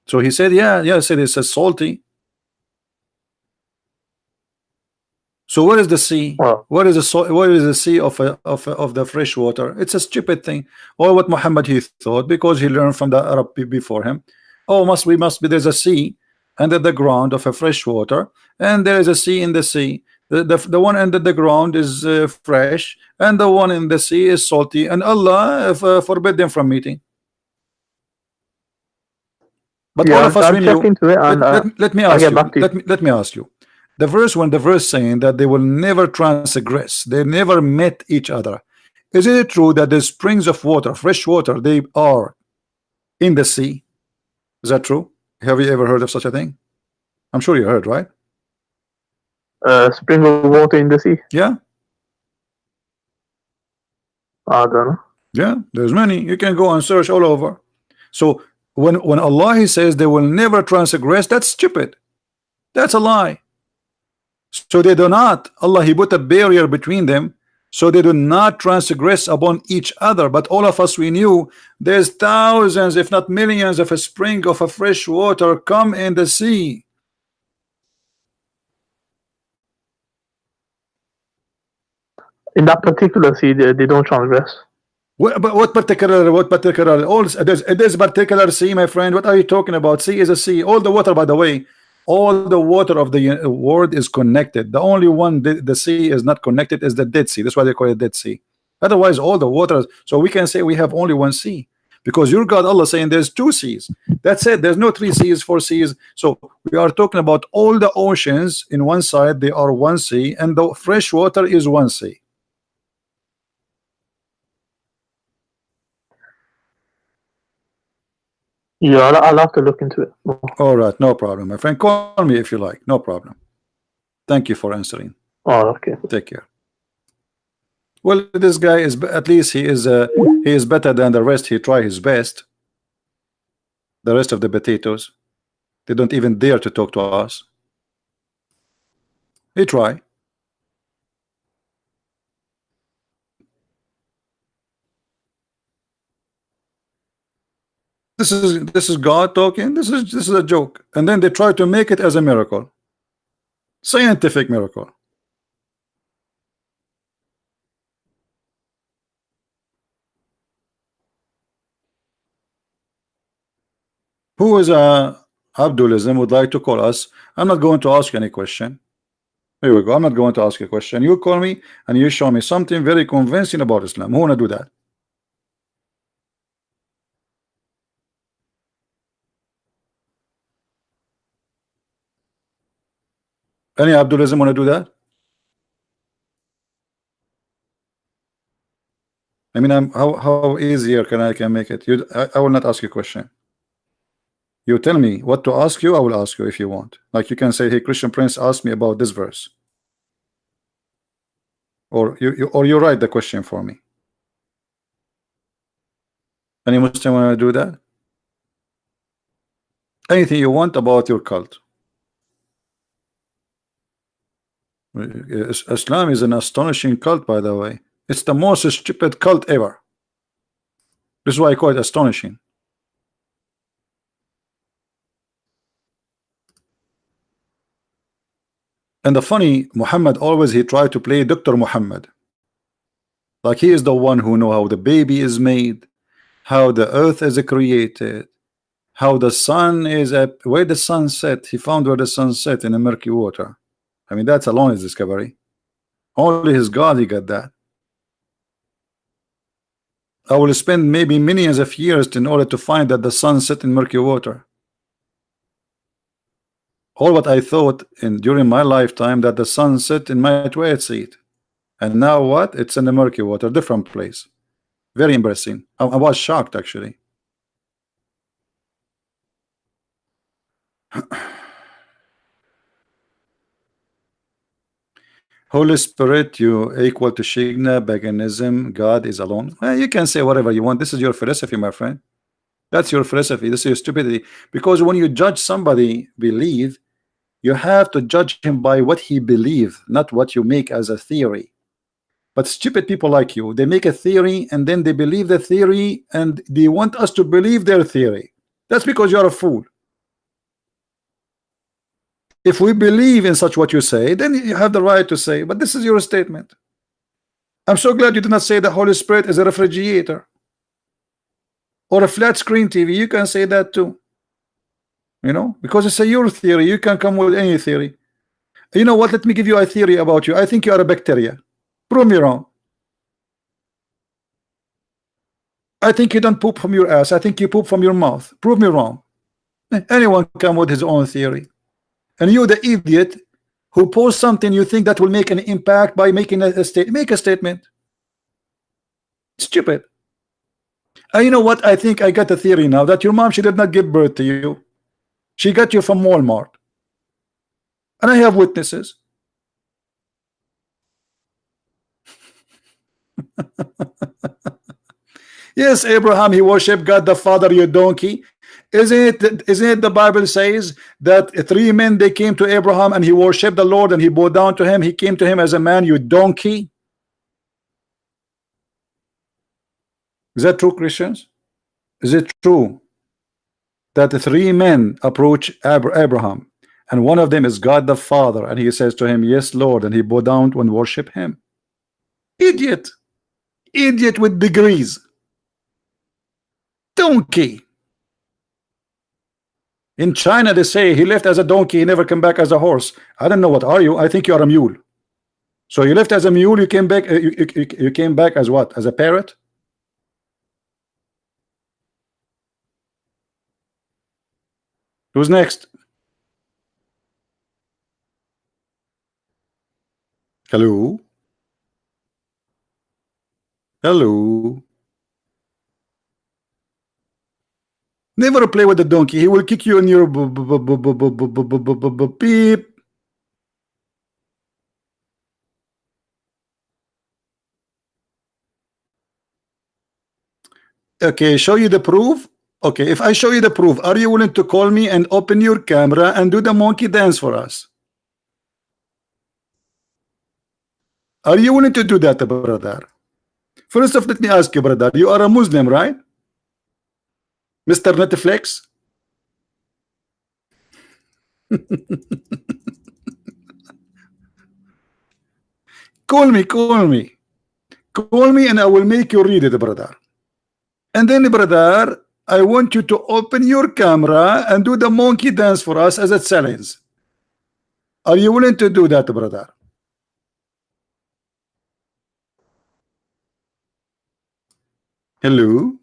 So he said, yeah, said it says salty. So what is the sea? What is the sea of the fresh water? It's a stupid thing. Or what Muhammad he thought, because he learned from the Arab before him. Oh, must be there's a sea under the ground of a fresh water, and there is a sea in the sea. The one under the ground is fresh, and the one in the sea is salty, and Allah forbid them from meeting. But all of us, we knew. Let me ask you. Let me ask you. The verse saying that they will never transgress, they never met each other. Is it true that the springs of water, fresh water, they are in the sea? Is that true? Have you ever heard of such a thing? I'm sure you heard, right? spring of water in the sea? Yeah, I don't know. yeah, there's many. You can go and search all over. So when Allah He says they will never transgress, that's stupid. That's a lie. So they do not. Allah He put a barrier between them, so they do not transgress upon each other. But all of us, we knew there's thousands, if not millions, of a spring of a fresh water come in the sea. In that particular sea, they don't transgress. But what particular? What particular? All it is particular sea, my friend. What are you talking about? Sea is a sea. All the water, by the way, all the water of the world is connected. The only one the sea is not connected is the Dead Sea. That's why they call it Dead Sea. Otherwise, all the waters. So we can say we have only one sea because your God Allah saying there's two seas. That's it. There's no three seas, four seas. So we are talking about all the oceans in one side. They are one sea, and the fresh water is one sea. Yeah, I'll have to look into it more. All right, no problem, my friend. Call me if you like. No problem. Thank you for answering. Oh, okay. Take care. Well, this guy is at least he is better than the rest. He try his best. The rest of the potatoes, they don't even dare to talk to us. He try. This is God talking. This is a joke, and then they try to make it as a miracle, scientific miracle. Who is Abdulism would like to call us? I'm not going to ask any question. Here we go. I'm not going to ask a question. You call me and you show me something very convincing about Islam. Who wanna do that? Any Abdulism wanna do that? I mean, how easier can I make it? I will not ask you a question. You tell me what to ask you. I will ask you if you want. Like you can say, "Hey, Christian Prince, ask me about this verse," or you write the question for me. Any Muslim wanna do that? Anything you want about your cult. Islam is an astonishing cult, by the way. It's the most stupid cult ever. This is why I call it astonishing. And the funny, Muhammad always he tried to play Dr. Muhammad. Like he is the one who know how the baby is made, how the earth is created, how the sun is where the sun set. He found where the sun set in the murky water. I mean, that's alone his discovery. Only his God he got that. I will spend maybe millions of years in order to find that the sun set in murky water. All what I thought during my lifetime that the sun set in my toilet seat, and now what? It's in the murky water, different place. Very embarrassing. I was shocked actually. Holy Spirit, you equal to Shigna, paganism, God is alone. Well, you can say whatever you want. This is your philosophy, my friend. That's your philosophy. This is your stupidity. Because when you judge somebody believe, you have to judge him by what he believes, not what you make as a theory. But stupid people like you, they make a theory and then they believe the theory and they want us to believe their theory. That's because you're a fool. If we believe in such what you say, then you have the right to say, but this is your statement. I'm so glad you did not say the Holy Spirit is a refrigerator or a flat screen TV. You can say that too, you know, because it's your theory. You can come with any theory. You know what? Let me give you a theory about you. I think you are a bacteria. Prove me wrong. I think you don't poop from your ass. I think you poop from your mouth. Prove me wrong. Anyone come with his own theory. And you, the idiot, who posts something you think that will make an impact by making a statement. Make a statement. Stupid. And you know what? I think I got a theory now that your mom, she did not give birth to you. She got you from Walmart. And I have witnesses. Yes, Abraham, he worshiped God the Father, you donkey. Isn't it the Bible says that three men they came to Abraham and he worshiped the Lord and he bowed down to him. He came to him as a man, you donkey. Is that true, Christians? Is it true that the three men approach Abraham and one of them is God the Father and he says to him, yes, Lord, and he bowed down and worship him? Idiot. Idiot with degrees. Donkey. In China, they say he left as a donkey, he never came back as a horse. I don't know, what are you? I think you are a mule. So you left as a mule, you came back. You came back as what? As a parrot? Who's next? Hello? Hello? Never play with the donkey. He will kick you in your beep. Okay, show you the proof. Okay, if I show you the proof, are you willing to call me and open your camera and do the monkey dance for us? Are you willing to do that, brother? First of, let me ask you, brother, you are a Muslim, right? Mr. Netflix? Call me, call me. Call me and I will make you read it, brother. And then, brother, I want you to open your camera and do the monkey dance for us as a challenge. Are you willing to do that, brother? Hello?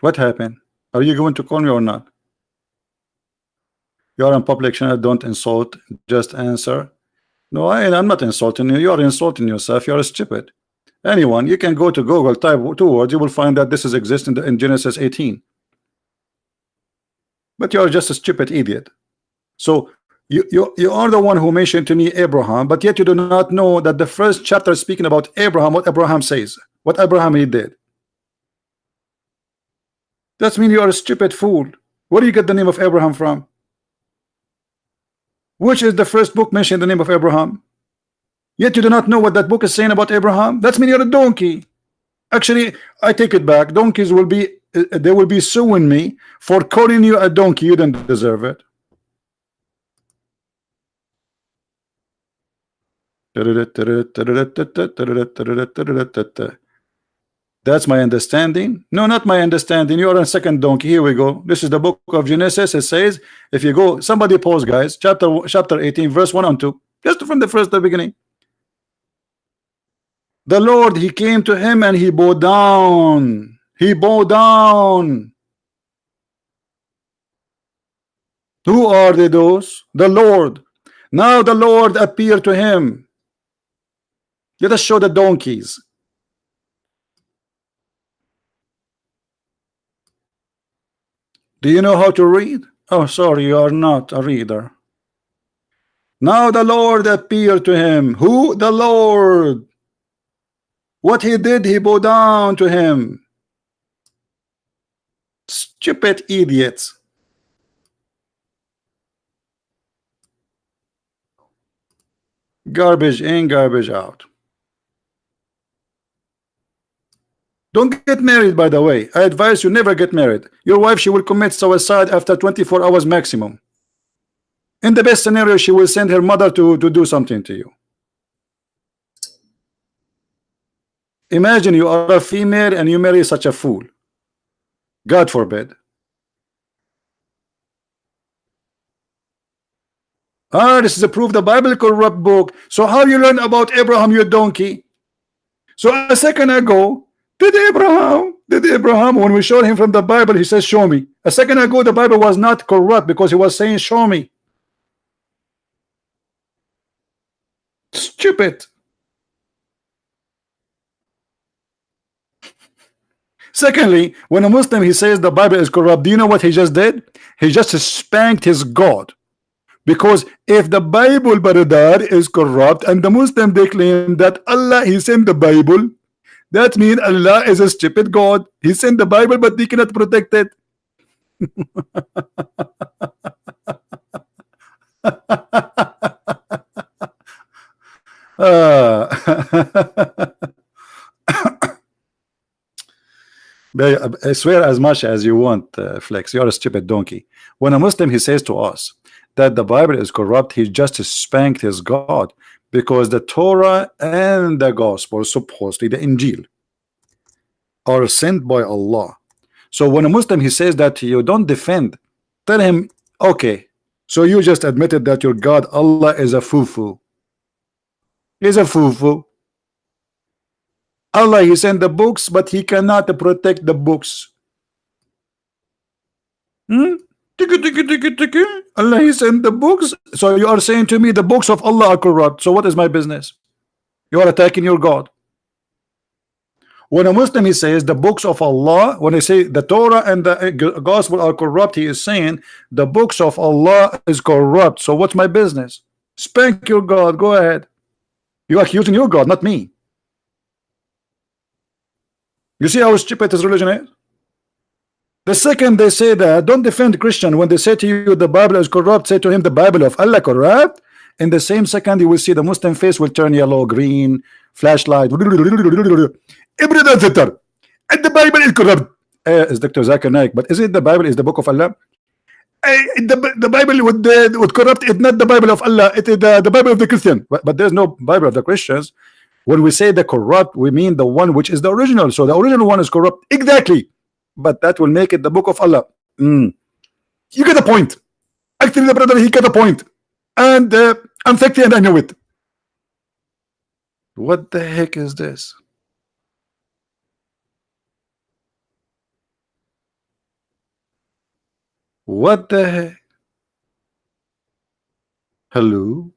What happened? Are you going to call me or not? You are in public channel, don't insult, just answer. No, I'm not insulting you. You are insulting yourself. You are stupid. Anyone, you can go to Google, type two words, you will find that this is exist in Genesis 18. But you are just a stupid idiot. So you are the one who mentioned to me Abraham, but yet you do not know that the first chapter is speaking about Abraham, what Abraham says, what Abraham he did. That means you are a stupid fool. Where do you get the name of Abraham from? Which is the first book mentioned the name of Abraham? Yet you do not know what that book is saying about Abraham. That means you're a donkey. Actually, I take it back. Donkeys will be they will be suing me for calling you a donkey. You don't deserve it. That's my understanding. No, not my understanding. You are a second donkey. Here we go. This is the book of Genesis. It says, if you go, somebody pause, guys. Chapter 18, verse 1 and 2. Just from the beginning. The Lord, he came to him and he bowed down. He bowed down. Who are they, those? The Lord. Now the Lord appeared to him. Let us show the donkeys. Do you know how to read? Oh, sorry, you are not a reader. Now the Lord appeared to him. Who? The Lord. What he did, he bowed down to him. Stupid idiots. Garbage in, garbage out. Don't get married, by the way. I advise you never get married. Your wife, she will commit suicide after 24 hours maximum. In the best scenario, she will send her mother to do something to you. Imagine you are a female and you marry such a fool. God forbid. This is a proof the Bible corrupt book. So how you learn about Abraham, you donkey? So a second ago, did Abraham, when we showed him from the Bible, he says, show me. A second ago, the Bible was not corrupt because he was saying, show me. Stupid. Secondly, when a Muslim he says the Bible is corrupt, do you know what he just did? He just spanked his God. Because if the Bible, brother, is corrupt and the Muslim they claim that Allah he sent the Bible, that means Allah is a stupid God. He sent the Bible but he cannot protect it. I swear as much as you want, Flex. You're a stupid donkey. When a Muslim he says to us that the Bible is corrupt, he just spanked his God, because the Torah and the Gospel, supposedly the Injil, are sent by Allah. So when a Muslim he says that you don't defend, tell him, okay, so you just admitted that your God Allah is a foo-foo. He's a foo-foo. Allah he sent the books, but he cannot protect the books. Allah he sent the books, so you are saying to me the books of Allah are corrupt. So what is my business? You are attacking your God. When a Muslim he says the books of Allah, when I say the Torah and the Gospel are corrupt, he is saying the books of Allah is corrupt. So what's my business? Spank your God. Go ahead. You are accusing your God, not me. You see how stupid his religion is? The second they say that, don't defend Christian. When they say to you the Bible is corrupt, say to him the Bible of Allah corrupt. In the same second you will see the Muslim face will turn yellow, green, flashlight. And the Bible is corrupt. Is Dr. Zakir Naik, but is it the Bible is the book of Allah? The Bible would corrupt. It's not the Bible of Allah. It is the Bible of the Christian. But there's no Bible of the Christians. When we say the corrupt, we mean the one which is the original. So the original one is corrupt. Exactly. But that will make it the book of Allah. You get the point. Actually, the brother, he got the point. And I'm 50 and I know it. What the heck is this? What the heck? Hello?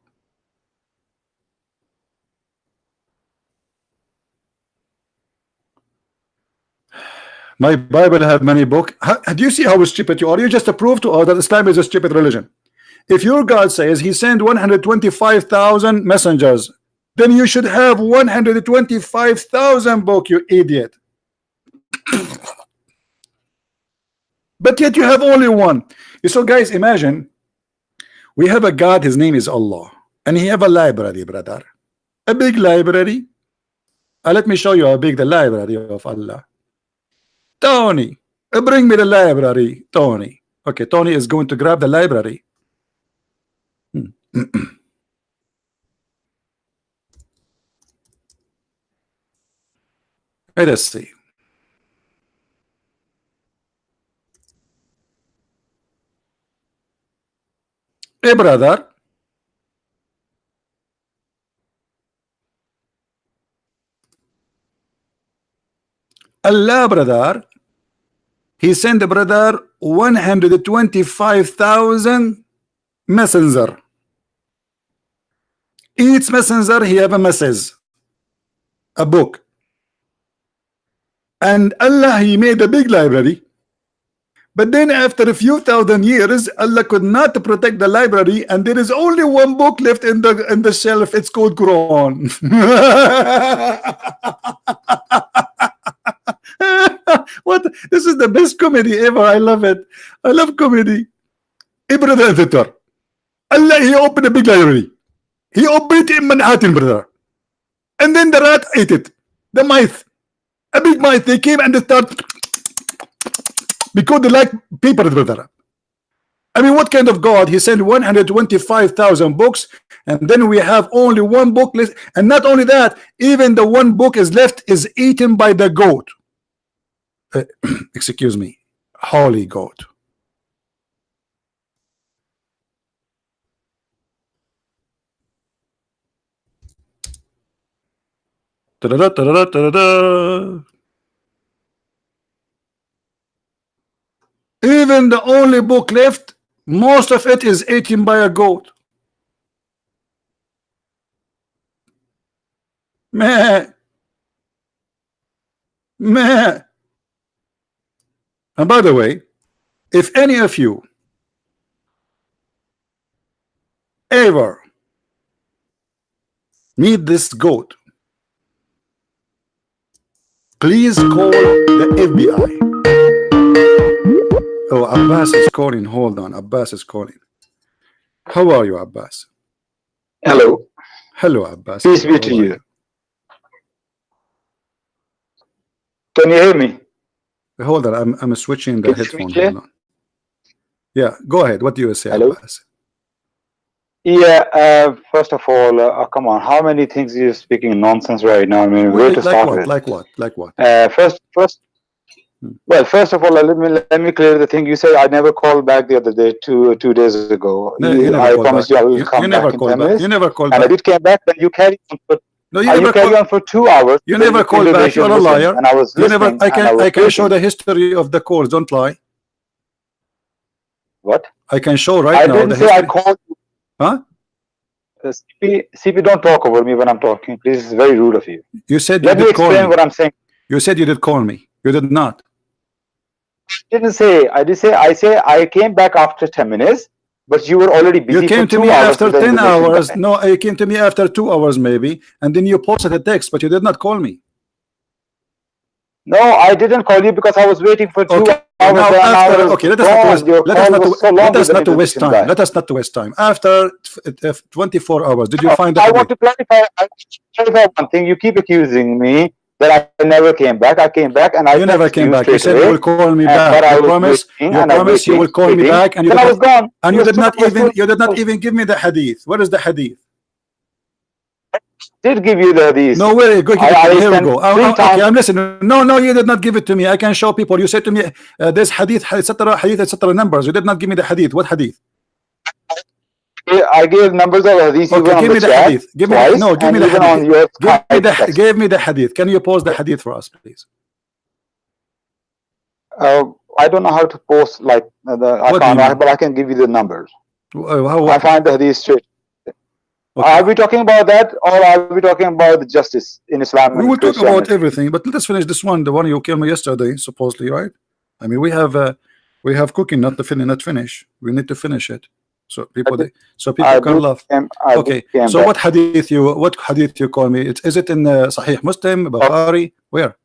My Bible have many books. Do you see how stupid you are? You just prove to us that Islam is a stupid religion. If your God says he sent 125,000 messengers, then you should have 125,000 books, you idiot. But yet you have only one. So guys, imagine we have a God, his name is Allah, and he have a library, brother. A big library. Let me show you how big the library of Allah. Tony, bring me the library, Tony. Okay, Tony is going to grab the library. Let us see. Hey, brother. Allah, brother, he sent the brother 125,000 messenger. Each messenger he have a message, a book. And Allah he made a big library. But then after a few thousand years, Allah could not protect the library, and there is only one book left in the shelf. It's called Quran. What? This is the best comedy ever. I love it. I love comedy. Brother editor. Allah he opened a big library. He opened it in Manhattan, brother. And then the rat ate it. The mice. A big mice. They came and they started because they like paper, brother. I mean, what kind of God? He sent 125,000 books, and then we have only one book list. And not only that, even the one book is left is eaten by the goat. Excuse me, holy goat. Ta-da-da, ta-da-da, ta-da-da. Even the only book left, most of it is eaten by a goat. Meh. Meh. And by the way, if any of you ever meet this goat, please call the FBI. Oh, Abbas is calling. Hold on, Abbas is calling. How are you, Abbas? Hello. Hello, Abbas. Peace be to you. Can you hear me? Hold on, I'm switching the Can you hear me headphone. clear? Hold on. Yeah, go ahead. What do you say, Hello? Abbas? Yeah, first of all, come on, how many things you're speaking nonsense right now? I mean, where to Like start what? with? Like what? Like what? Well, first of all, let me clear the thing. You said I never called back the other day, two days ago. No, you never I called promised back. you I will You come never back in called 10 back. minutes. You never called And I back. did came back, then you carry on for, No, you you never carry called. on for 2 hours. You then never called claim back. that You're a Muslim, liar. and I was You never. listening, I and can. I was I can show waiting. the history of the calls. Don't lie. What? I can show right I now didn't the say I history. called you. Huh? CP, don't talk over me when I'm talking. Please, it's very rude of you. You said you Let me did call explain me. what I'm saying. You said you did call me. You did not. I didn't say. I did say. I say I came back after 10 minutes, but you were already You busy for came to 2 me hours after with the 10 Indonesian hours. guy. No, you came to me after 2 hours maybe, and then you posted a text, but you did not call me. No, I didn't call you because I was waiting for 2 Okay. hours. Now Then I after, was okay, let us not to waste. gone. Your Let us call not to. was so Let long with us the not to waste Indonesian time. guy. Let us not to waste time. After 24 hours, did you No, find the I want hadith? to clarify. One thing. You keep accusing me that I never came back. I came back and I You never texted came you back. You straight said you away. will call me But back. I You was promise. waiting You and I'm promise you waiting, will call me waiting. back, and you Then did I not. was gone. And It you was did 2 not hours. even. You did not even give me the hadith. What is the hadith? Did give you the hadith. No, where go give it to me. I Here we sent go. 3 Okay, times. I'm listening. No, you did not give it to me. I can show people. You said to me, there's hadith, etc., hadith, etc. numbers. You did not give me the hadith. What hadith? I gave numbers of hadith Okay, even on give the me the chat hadith. Give me the twice, no. Give and me the even on hadith. your Give me the text. give me the hadith. Can you post the hadith for us, please? I don't know how to post like I What do you can't, mean? but I can give you the numbers. How, I find the hadith straight. okay. Are we talking about that, or are we talking about the justice in Islam We and will talk about Christianity? everything, but let us finish this one. The one you killed me yesterday, supposedly, right? I mean, we have cooking not to finish, not finish. We need to finish it, so people I can love. Okay. So back. what hadith you call me? Is it in Sahih Muslim, Bukhari? Where?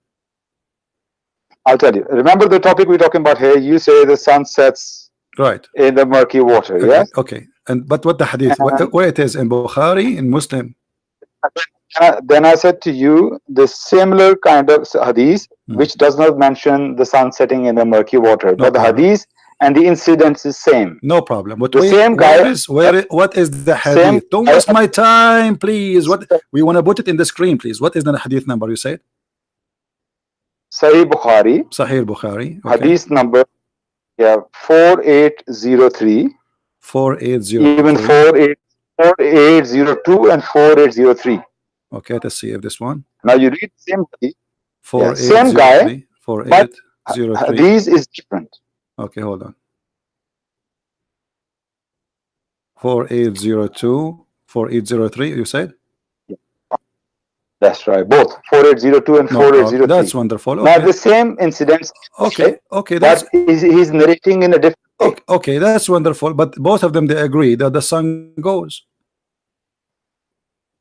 I'll tell you. Remember the topic we're talking about here? You say the sun sets Right. in the murky water. Yes. Okay. And but what the hadith? Where it is in Bukhari, in Muslim? Then I said to you the similar kind of hadith which does not mention the sun setting in the murky water, but the hadith and the incidents is same. No problem. But the same guy. What is the hadith? Don't waste my time, please. What we want to put it in the screen, please. What is the hadith number you said? Sahih Bukhari. Sahih Bukhari. Okay. Hadith number 4803. 4803. Even 4802 and 4803. Okay, let's see if this one. Now you read the same hadith. 4803. Same guy. 4803. Hadith is different. Okay, hold on. 4802, 4803. You said? That's right. Both 4802 and 4803. That's wonderful. Okay. Now the same incidents. Okay. That's he's narrating in a different way. Okay, that's wonderful. But both of them they agree that the sun goes.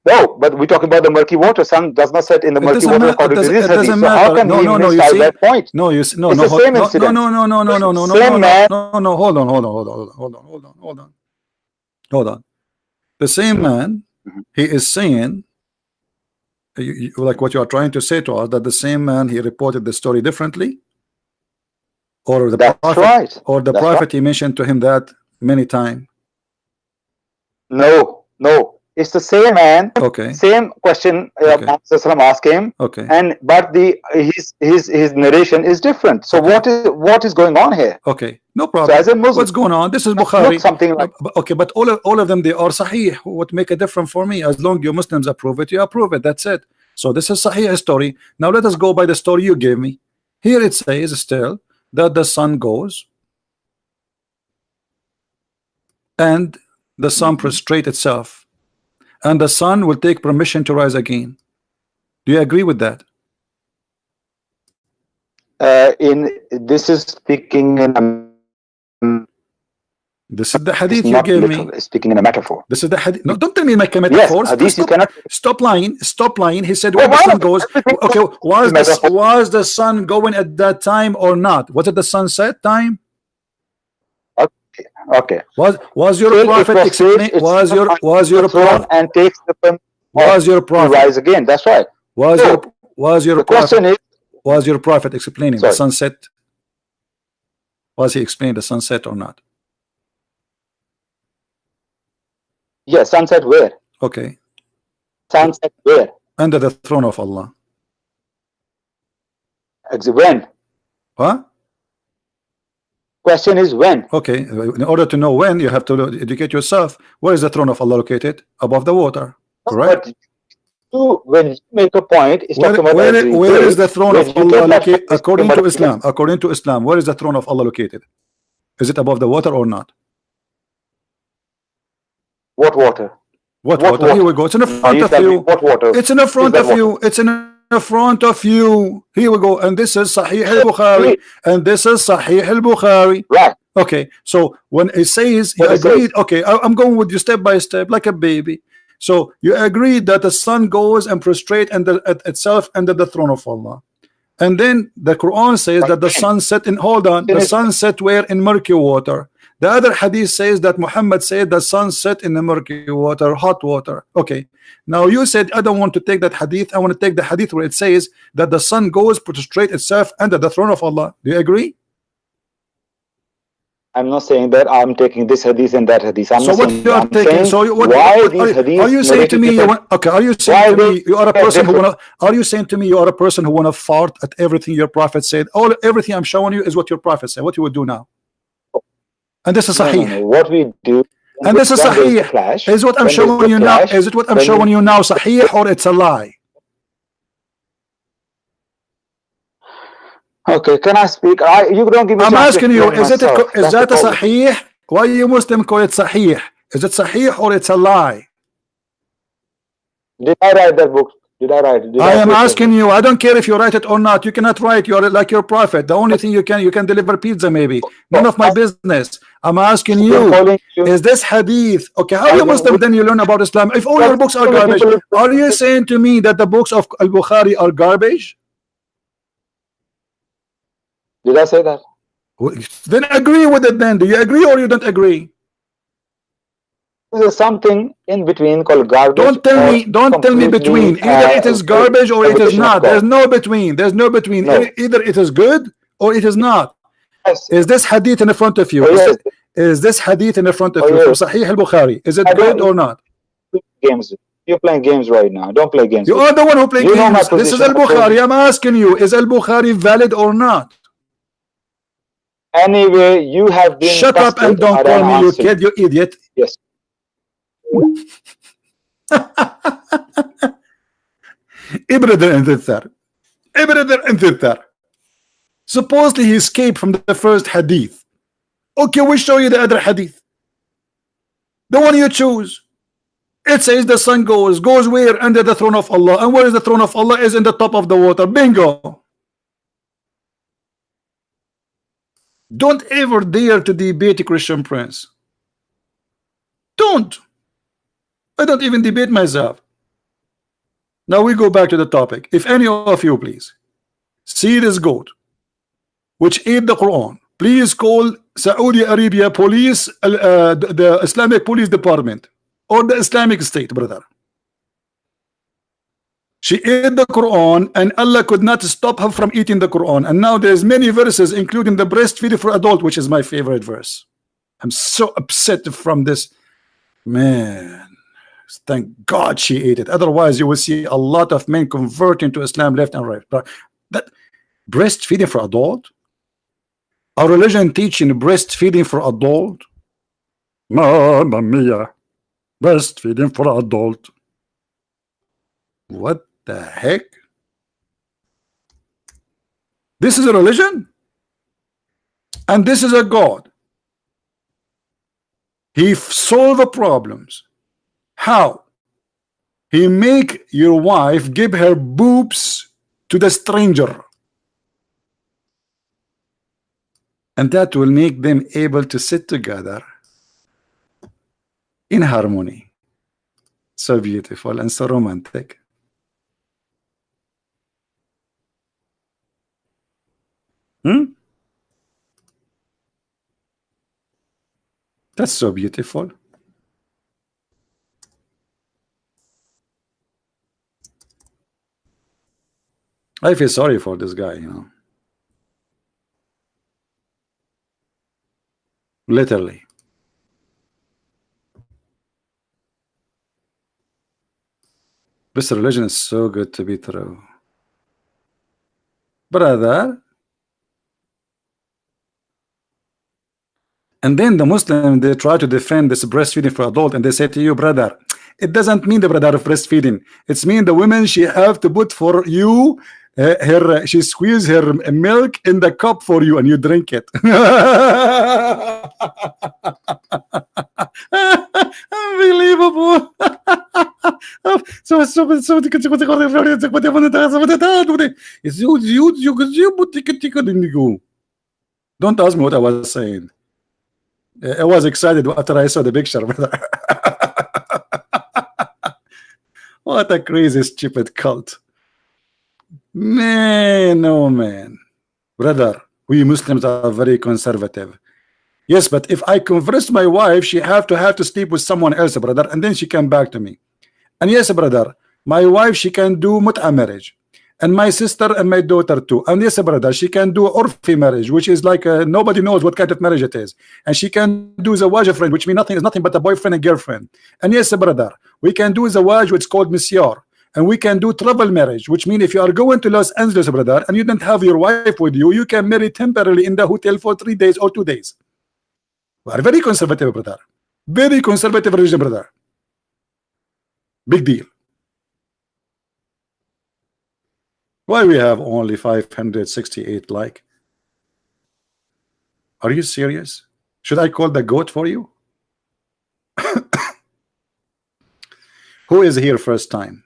No, but we're talking about the murky water. Sun does not set in the murky water according to this hadith. So how can he miss that point? No, you see, no, it's no, the same incident. No. Same man. No. Hold on. The same man, he is saying, like what you are trying to say to us, that the same man he reported the story differently, or the prophet, or the prophet he mentioned to him that many times. No. It's the same man. Okay. Same question asked him. Okay. But his narration is different. So what is going on here? Okay. No problem. So as a Muslim, what's going on? This is Bukhari. Something like okay, but all of them they are Sahih. What make a difference for me? As long you Muslims approve it, you approve it. That's it. So this is Sahih story. Now let us go by the story you gave me. Here it says still that the sun goes and the sun prostrate itself, and the sun will take permission to rise again. Do you agree with that? in this is speaking in a, This is the it's hadith you not gave literal, me. it's speaking in a metaphor. This is the hadith. No, don't tell me make a Yes, metaphor. hadith you Stop, cannot. stop lying. Stop lying. He said Well, when the why sun not? goes. Everything Okay, is metaphor. was the sun going at that time or not? Was it the sunset time? Okay, okay. Was your Still, it prophet prostrates explain? Was itself your on the throne prophet? and takes the permission Was your to prophet? rise again. That's right. Was your So prophet? the question is, Was your prophet explaining the sorry, sunset? Was he explaining the sunset or not? yes, sunset where? Okay, Sunset where? under the throne of Allah. When? Huh? Question is when? Okay, in order to know when, you have to educate yourself. Where is the throne of Allah located? Above the water, correct? But you, when you make a point, it's talking about every Where day. is the throne When of you Allah get that located? from According to Islam, according to Islam, where is the throne of Allah located? Is it above the water or not? what water? What What water? Here we water? go. It's in the Now front you of tell me you. what water? It's in the front that of water? you. It's in the front of you. Here we go. And this is Sahih al-Bukhari. And this is Sahih al-Bukhari. Right. Okay. So when it says you What it agreed, says. okay, I'm going with you step by step like a baby. So you agreed that the sun goes and prostrate under itself under the throne of Allah. And then the Quran says that the sun set in, hold on, the sun set where? In murky water. The other hadith says that Muhammad said the sun set in the murky water, hot water. Okay. Now you said I don't want to take that hadith. I want to take the hadith where it says that the sun goes prostrate itself under the throne of Allah. Do you agree? I'm not saying that I'm taking this hadith and that hadith. I'm So not what saying you are I'm taking? saying So what, why what these hadiths are you saying to me? You want, okay, are you saying to me you are a person who wanna? Are you saying to me you are a person who wanna fart at everything your prophet said? All everything I'm showing you is what your prophet said. What you would do now? And this is Sahih. No. What we do, And this is Sahih. clash, Is what I'm showing you now? Is it what I'm showing you now? Sahih or it's a lie? Okay, can I speak? You don't give me. I'm asking you, is that a Sahih? Why you Muslim call it Sahih? Is it Sahih or it's a lie? Did I write that book? Did I write it? I am asking you. I don't care if you write it or not. You cannot write. You are like your prophet. The only thing you can deliver pizza maybe. None of my business. I'm asking you. Is this hadith okay? How you Muslim then you learn about Islam? If all your books are garbage, are you saying to me that the books of Al-Bukhari are garbage? Did I say that? Then agree with it. Then do you agree or you don't agree? There's something in between called garbage. Don't tell me between. Either it is garbage or it is not. There's no between. There's no between. No. Either it is good or it is not. Yes. Is this hadith in front of you? Yes. Is this hadith in front of you from Sahih al-Bukhari? Is it good or not? Games. You're playing games right now. Don't play games. You are the one who plays games. This is al-Bukhari. I'm asking you, is al-Bukhari valid or not? Anyway, you have been. Shut up and don't call me you kid, you idiot. Yes. Supposedly he escaped from the first hadith. Okay, we'll show you the other hadith. The one you choose. It says the sun goes where? Under the throne of Allah. And where is the throne of Allah? Is in the top of the water. Bingo. Don't ever dare to debate a Christian prince. Don't. I don't even debate myself. Now we go back to the topic. If any of you please see this goat which ate the Quran, please call Saudi Arabia police, the Islamic police department or the Islamic State, brother. She ate the Quran and Allah could not stop her from eating the Quran. And now there's many verses including the breastfeeding for adult, which is my favorite verse. I'm so upset from this. Man, thank God she ate it. Otherwise you will see a lot of men converting to Islam left and right. But that breastfeeding for adult, our religion teaching breastfeeding for adult. Mamma mia, breastfeeding for adult. What the heck? This is a religion and this is a God. He solve problems. How? He make your wife give her boobs to the stranger. and that will make them able to sit together in harmony. So beautiful and so romantic. That's so beautiful. I feel sorry for this guy, you know. Literally. This religion is so good to be true. Brother. And then the Muslim, they try to defend this breastfeeding for adult, and they say to you, brother, it doesn't mean the brother of breastfeeding. It's mean the women, she have to put for you she squeeze her milk in the cup for you and you drink it. Unbelievable. Don't ask me what I was saying. I was excited after I saw the picture, brother. What a crazy, stupid cult. Man, no man. Brother, we Muslims are very conservative. Yes, but if I converse my wife, she have to sleep with someone else, brother, and then she come back to me. And yes, brother, my wife, she can do mut'a marriage. And my sister and my daughter too. And yes, brother, she can do orphi marriage, which is like nobody knows what kind of marriage it is. And she can do zawaj friend, which means nothing but a boyfriend and girlfriend. And yes, brother, we can do zawaj, which is called misyar. And we can do travel marriage, which means if you are going to Los Angeles, brother, and you don't have your wife with you, you can marry temporarily in the hotel for 3 days or 2 days. We are very conservative, brother. Very conservative religion, brother. Big deal. Why we have only 568 like? Are you serious? Should I call the goat for you? Who is here first time?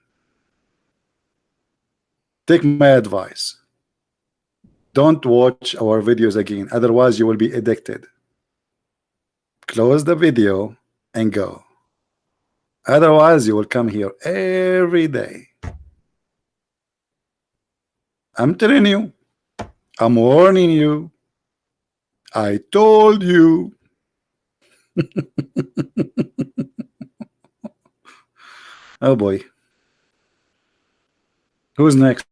Take my advice. Don't watch our videos again, otherwise you will be addicted. Close the video and go. Otherwise you will come here every day. I'm telling you. I'm warning you. I told you. Oh boy. Who's next?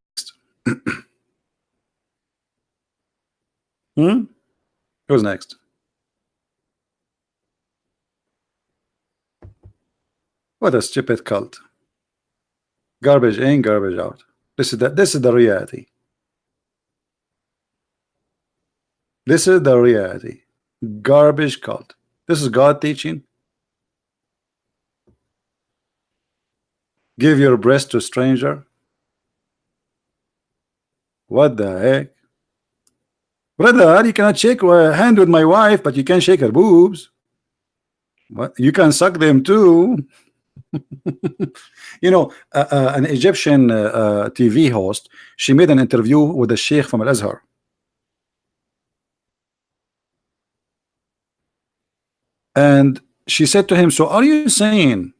Who's next? What a stupid cult. Garbage in, garbage out. This is the reality. This is the reality. Garbage cult. This is God teaching. Give your breast to stranger. What the heck? Brother, you cannot shake a hand with my wife, but you can shake her boobs. What? You can suck them too. You know, an Egyptian TV host, she made an interview with a Sheikh from Al-Azhar. And she said to him, so are you saying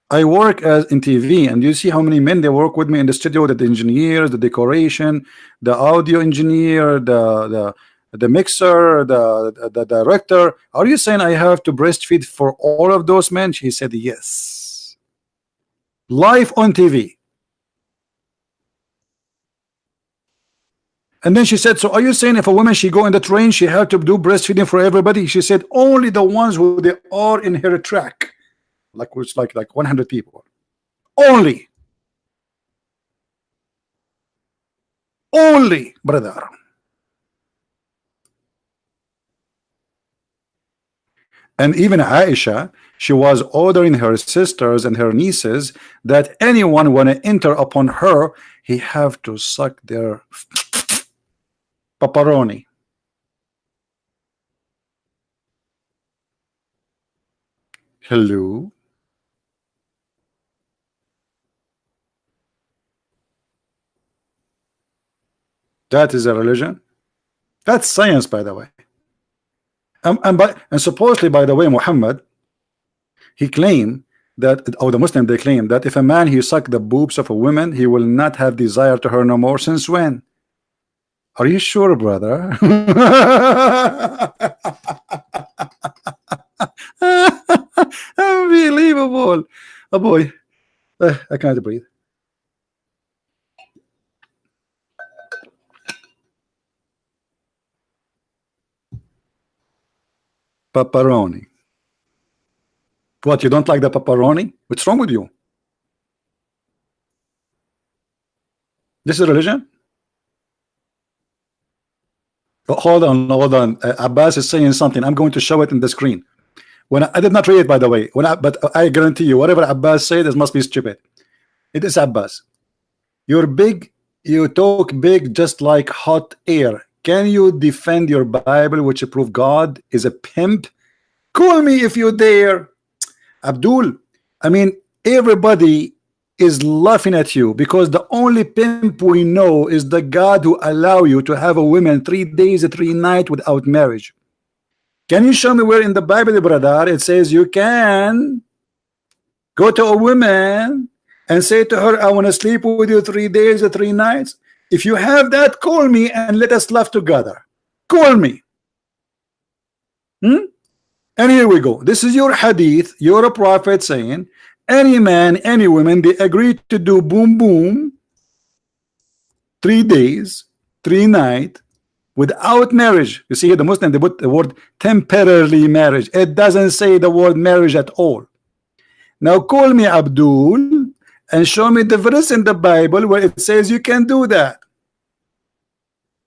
I work as in TV and you see how many men they work with me in the studio, the engineers, the decoration, the audio engineer, the mixer, the director, are you saying I have to breastfeed for all of those men? She said yes. Live on TV. And then she said, so are you saying if a woman she go in the train she have to do breastfeeding for everybody? She said only the ones who they are in her track, like which like 100 people only, brother. And even Aisha, she was ordering her sisters and her nieces that anyone want to enter upon her, he have to suck their pepperoni. Hello. That is a religion. That's science, by the way. And supposedly, by the way, Muhammad, he claimed that, or the Muslim, they claim that if a man he suck the boobs of a woman, he will not have desire to her no more. Since when? Are you sure, brother? Unbelievable. Oh boy, I can't breathe. Pepperoni. What, you don't like the pepperoni? What's wrong with you? This is religion? But hold on. Abbas is saying something. I'm going to show it in the screen. When I did not read it, by the way. But I guarantee you, whatever Abbas said, this must be stupid. It is Abbas. You're big. You talk big, just like hot air. Can you defend your Bible, which prove God is a pimp? Call me if you dare. Abdul, I mean, everybody is laughing at you because the only pimp we know is the God who allow you to have a woman 3 days, 3 nights without marriage. Can you show me where in the Bible, brother, it says you can go to a woman and say to her, I want to sleep with you 3 days, 3 nights? If you have that, call me and let us laugh together. Call me. And here we go. This is your hadith. You're a prophet saying any man, any woman, they agree to do boom boom 3 days, 3 nights without marriage. You see here the Muslim, they put the word temporarily marriage. It doesn't say the word marriage at all. Now call me Abdul and show me the verse in the Bible where it says you can do that.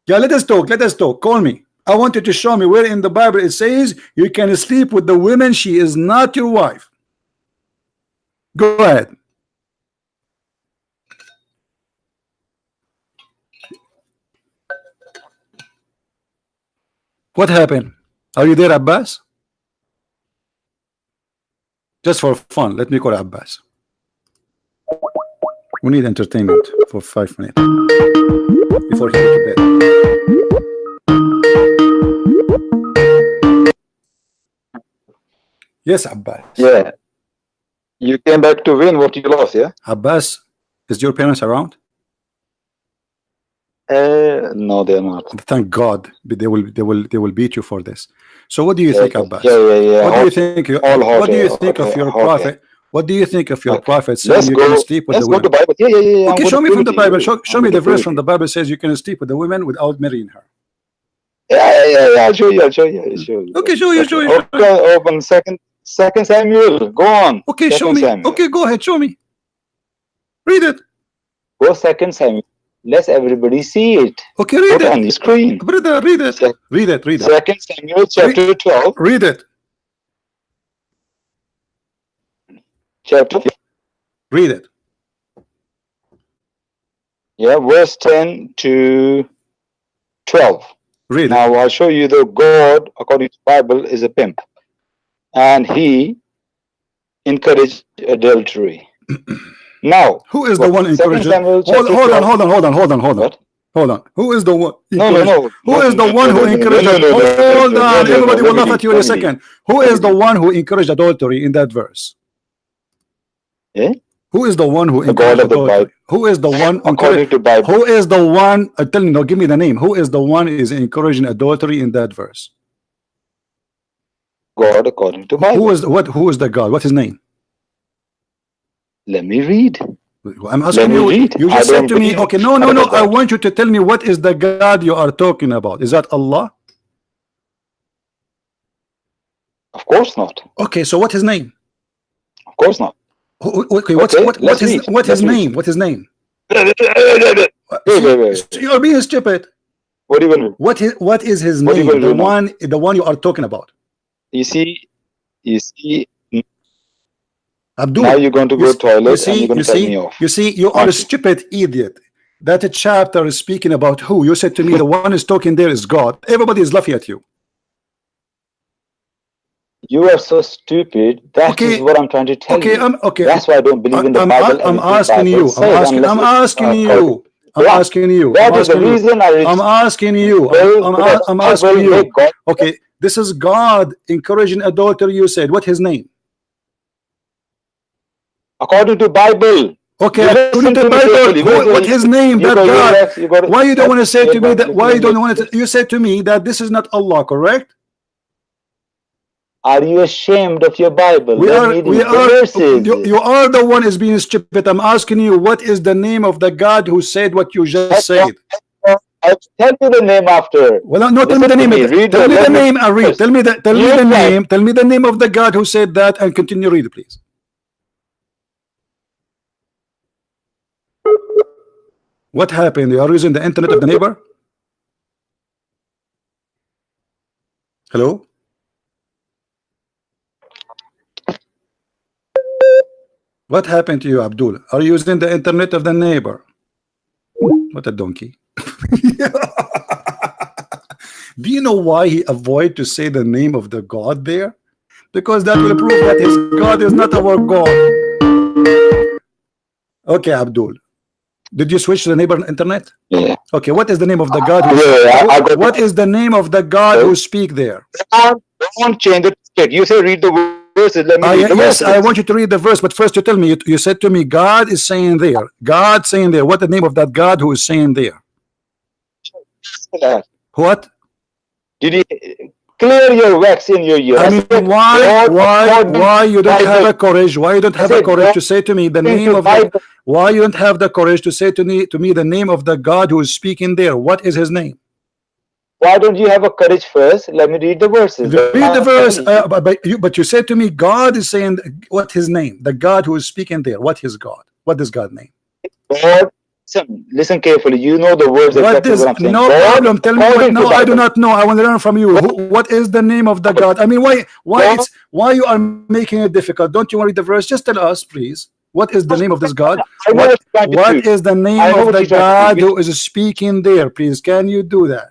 Yeah, let us talk. Let us talk. Call me. I want you to show me where in the Bible it says you can sleep with the woman, she is not your wife. Go ahead. What happened? Are you there, Abbas? Just for fun, let me call Abbas. We need entertainment for 5 minutes before he goes to bed. Yes, Abbas. Yeah. You came back to win what you lost, yeah? Abbas, is your parents around? No, they're not. Thank God. They will beat you for this. So what do you think, Abbas? Yeah. What do you think? What do you think of your prophet? What do you think of your prophet saying you can sleep with the women? Let's go to Bible. Yeah. Okay, show me from the Bible. Show me the verse from the Bible says you can sleep with the women without marrying her. Yeah. I'll show you. Okay, show you. Okay, open Second Samuel. Go on. Okay, show me. Samuel. Okay, go ahead. Show me. Read it. Go 2 Samuel. Let everybody see it. Okay, read Put it on the screen. Brother, read it. Read it. 2 Samuel chapter 12. Read it. Chapter. Read it. Yeah, verse 10 to 12. Read it. Now I'll show you the God, according to the Bible, is a pimp. And he encouraged adultery. Now, who is the one encouraging? Hold on. What? Hold on. Who is the one? No. Who is the one who encouraged? Hold on. Everybody will laugh at you in a second. Who is the one who encouraged adultery in that verse? Eh? Who is the one who the God encouraged of the adultery? Bible. Who is the one? According to Bible. Who is the one? Tell me. No, give me the name. Who is the one who is encouraging adultery in that verse? God, according to Bible. Who is the God? What's his name? Let me read. I'm asking you. Read. You just said to me, okay, no. I want you to tell me what is the God you are talking about. Is that Allah? Of course not. Okay, so what's his name? Of course not. Okay, what his name? What's his name? Wait. You're being stupid. What do you want? What is his name? The one you are talking about. You see. Abdul, now you're going to go to toilet and you're going to tell me off. You see, you are a stupid idiot. That chapter is speaking about who? You said to me the one is talking there is God. Everybody is laughing at you. You are so stupid. That is what I'm trying to tell you. Okay. That's why I don't believe in the Bible. I'm asking you. I'm asking you. That is the reason I'm asking you. I'm asking you. Okay, this is God encouraging adultery. You said, what his name? According to Bible. Okay, according to Bible, what his name? That God. Why you don't want to say to me that? Why you don't want to? You said to me that this is not Allah, correct? Are you ashamed of your Bible? We are. You are the one is being stupid. I'm asking you, what is the name of the God who said what you just said? I'll tell you the name after. Well, no, tell me the name. Tell me the name and read. Tell me the name. Tell me the name of the God who said that, and continue read, please. What happened? You are using the internet of the neighbor? Hello? What happened to you, Abdul? Are you using the internet of the neighbor? What a donkey. Do you know why he avoided to say the name of the God there? Because that will prove that his God is not our God. Okay, Abdul. Did you switch to the neighbor internet? Yeah. Okay, what is the name of the God? What is the name of the God who speak there? Don't change the ticket. You say read the verses. Let me read the yes, verses. I want you to read the verse, but first you tell me. You said to me, God is saying there. God saying there. What the name of that God who is saying there? What? Did he clear your wax in your ear? I mean, why you don't have a courage? Why you don't have a courage to say to me the name of the? Why you don't have the courage to say to me the name of the God who is speaking there? What is his name? Why don't you have a courage first? Let me read the verses. Read the verse, but you said to me, God is saying what his name? The God who is speaking there. What is God? What is God's name? God. Listen carefully. You know the words exactly what I'm saying. No problem. Tell me. No, I do not know. I want to learn from you. What is the name of the God? I mean, why you are making it difficult? Don't you want to read the verse? Just tell us, please. What is the name of this God? What is the name of the God who is speaking there? Please, can you do that?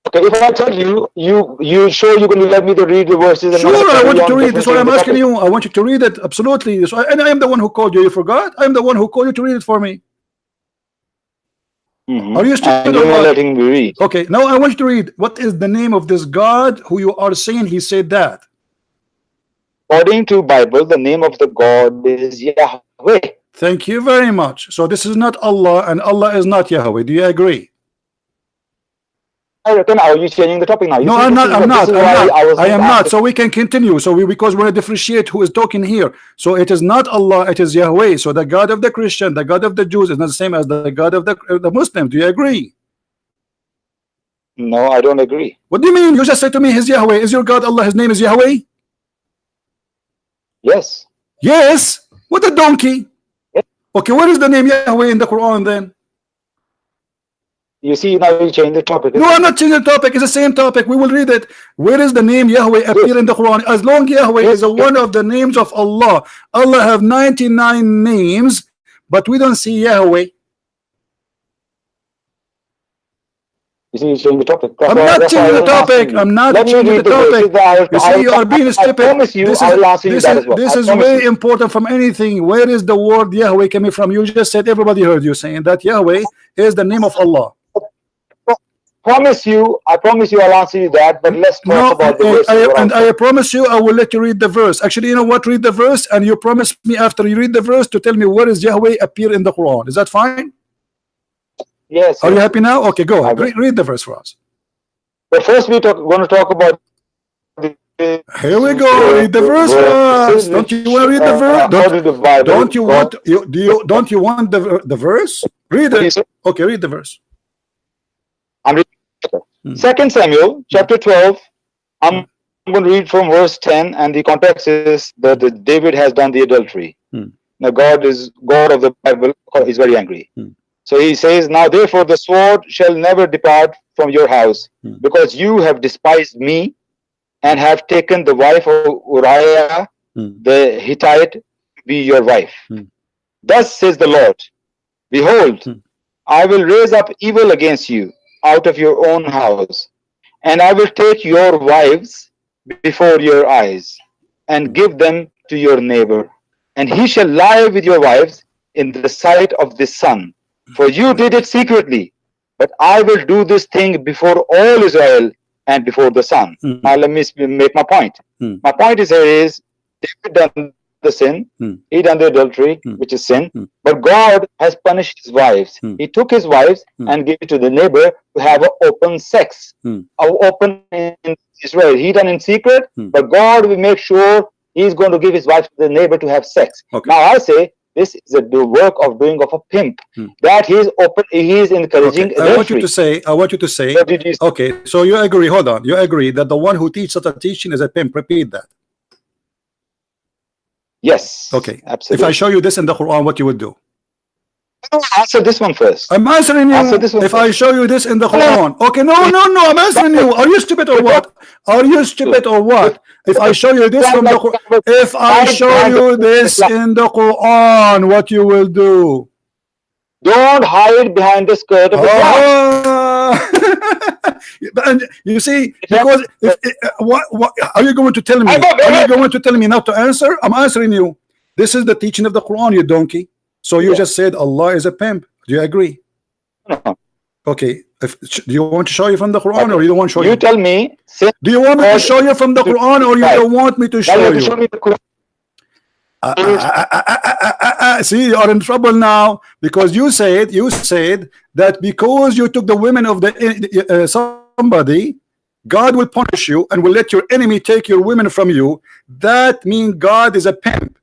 Okay, if I tell you, you sure you can let me to read the verses? Sure, I want you to read. That's what I'm asking you. I want you to read it. Absolutely. So, and I am the one who called you. You forgot? I am the one who called you to read it for me. Are you stupid or what? Letting me read. Okay, now I want you to read. What is the name of this God who you are saying he said that? According to Bible, the name of the God is Yahweh. Thank you very much. So this is not Allah, and Allah is not Yahweh. Do you agree? I reckon, are you changing the topic now? No, I'm not. I am not. So we can continue. So because we're going to differentiate who is talking here. So it is not Allah, it is Yahweh. So the God of the Christian, the God of the Jews is not the same as the God of the Muslim. Do you agree? No, I don't agree. What do you mean? You just said to me his Yahweh. Is your God Allah? His name is Yahweh? Yes. Yes. What a donkey. Yes. Okay, what is the name Yahweh in the Quran then? You see, now you change the topic. No, I'm not changing the topic. It's the same topic. We will read it. Where is the name Yahweh appear in the Quran? As long Yahweh is one of the names of Allah. Allah have 99 names, but we don't see Yahweh. You see, you change the topic. I'm not changing the topic. I'm not changing the topic. You see, you are being stupid. I promise you, I'll answer you that as well. This is way important from anything. Where is the word Yahweh coming from? You just said, everybody heard you saying that Yahweh is the name of Allah. I promise you, I'll answer you that, but let's talk about the verse. I promise you, I will let you read the verse. Actually, you know what? Read the verse, and you promise me after you read the verse to tell me where is Yahweh appear in the Quran. Is that fine? Yes. Are you happy now? Okay, go ahead. Read the verse for us. But first, we're going to talk about. Here we go. Read the verse for us. Don't you want to read the verse? Don't you want? Don't you want the verse? Read it. Okay, read the verse. I'm reading 2 Samuel chapter 12. I'm going to read from verse 10, and the context is that David has done the adultery. Now God of the Bible is very angry. So he says, now therefore the sword shall never depart from your house, because you have despised me and have taken the wife of Uriah the Hittite to be your wife. Thus says the Lord, behold, I will raise up evil against you out of your own house, and I will take your wives before your eyes and give them to your neighbor, and he shall lie with your wives, in the sight of the sun. For you did it secretly, but I will do this thing before all Israel and before the sun. Now let me make my point. My point is here is David done the sin, he done the adultery, which is sin, but God has punished his wives. He took his wives and gave it to the neighbor to have an open sex, open in Israel. He done in secret, but God will make sure he's going to give his wife to the neighbor to have sex. Now I say this is the work of doing of a pimp, that he is open, he is encouraging adultery. I want you to say, okay, so you agree, hold on, you agree that the one who teaches such a teaching is a pimp. Repeat that. Yes. Okay. Absolutely. If I show you this in the Quran, what you would do? Answer this one first. I'm answering you. If I show you this in the Quran, okay, no, I'm answering you. Are you stupid or what? Are you stupid or what? If I show you this from the Quran, if I show you this in the Quran, what you will do? Don't hide behind the skirt of Islam. And you see, because what are you going to tell me? Are you going to tell me not to answer? I'm answering you. This is the teaching of the Quran, you donkey. So you just said Allah is a pimp. Do you agree? No. Okay. Do you want to show you from the Quran, or you don't want to show you? You tell me. Do you want me to show you from the Quran, or you don't want me to show you? Show me the Quran. See, you are in trouble now, because you said that because you took the women of the somebody, God will punish you and will let your enemy take your women from you. That means God is a pimp.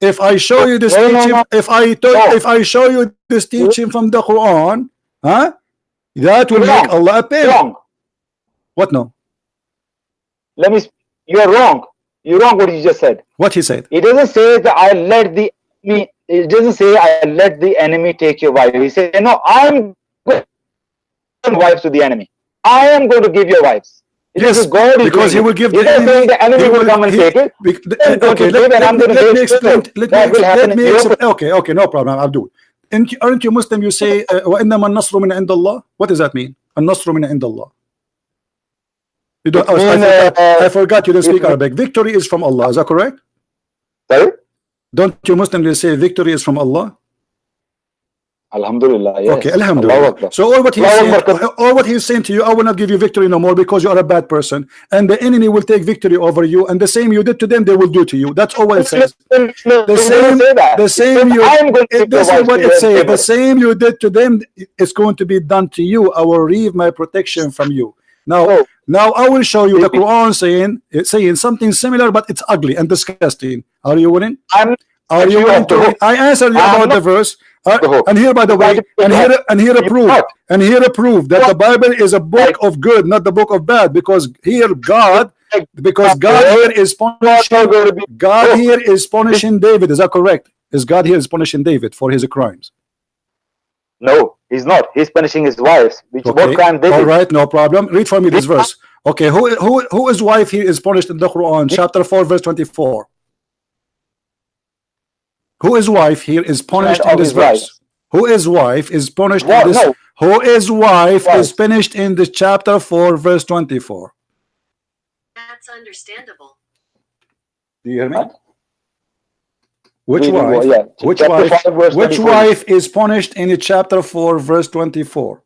If I show you this teaching, if I show you this teaching from the Quran, that will make Allah a pimp. Wrong. What no? Let me. You are wrong. You're wrong. What you just said. What he said? It doesn't say that I let the enemy. It doesn't say I let the enemy take your wife. He said, no, I'm going to give wives to the enemy. I am going to give your wives. Yes, because he will give the enemy. The enemy will come and take it. Okay, let me explain. Okay, no problem. I'll do it. Aren't you Muslim? You say, وَإِنَّمَا النَّصْرُ مِنْ عِنْدَ اللَّهِ. What does that mean? النصر من عند الله. You don't. I forgot you don't speak Arabic. Victory is from Allah. Is that correct? Sorry? Don't you Muslims say victory is from Allah? Alhamdulillah. Yes. Okay, Alhamdulillah. So all what he's saying to you, I will not give you victory no more because you are a bad person, and the enemy will take victory over you, and the same you did to them, they will do to you. That's all what it says. The same you did to them is going to be done to you. I will relieve my protection from you. Now I will show you the Quran saying something similar, but it's ugly and disgusting. Are you willing? Are you willing to? I answered you about the verse. And here, by the way, and here a proof that the Bible is a book of good, not the book of bad, because here God here is punishing David. Is that correct? Is God here is punishing David for his crimes? No, he's not. He's punishing his wives. What crime David? All right, no problem. Read for me this verse. Okay, whose wife here is punished in the Quran, chapter 4, verse 24? Whose wife here is punished in this verse? Whose wife is punished in this? No. Whose wife is punished in this chapter 4, verse 24? That's understandable. Do you hear me? Which wife? Which wife is punished in chapter 4, verse 24?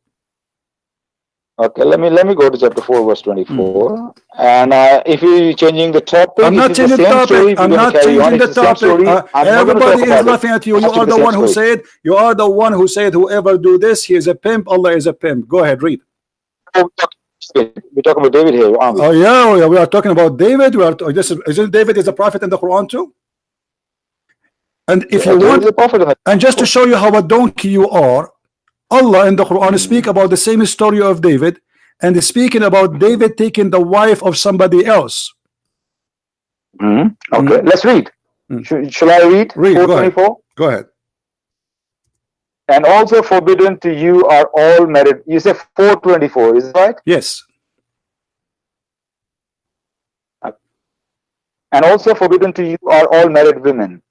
Okay, let me go to chapter 4, verse 24. And if you're changing the topic, I'm not changing the topic. I'm not changing the topic. Everybody is laughing at you. You are the one who said. You are the one who said, "Whoever do this, he is a pimp. Allah is a pimp." Go ahead, read. We're talking about David here, aren't we? Oh yeah, we are talking about David. We are. Isn't David is a prophet in the Quran too? And if you want, and just to show you how a donkey you are, Allah in the Quran speak about the same story of David, and speaking about David taking the wife of somebody else. Okay, let's read. Shall I read? 4:24. Go ahead. And also forbidden to you are all married. You say 4:24, is that right? Yes. And also forbidden to you are all married women,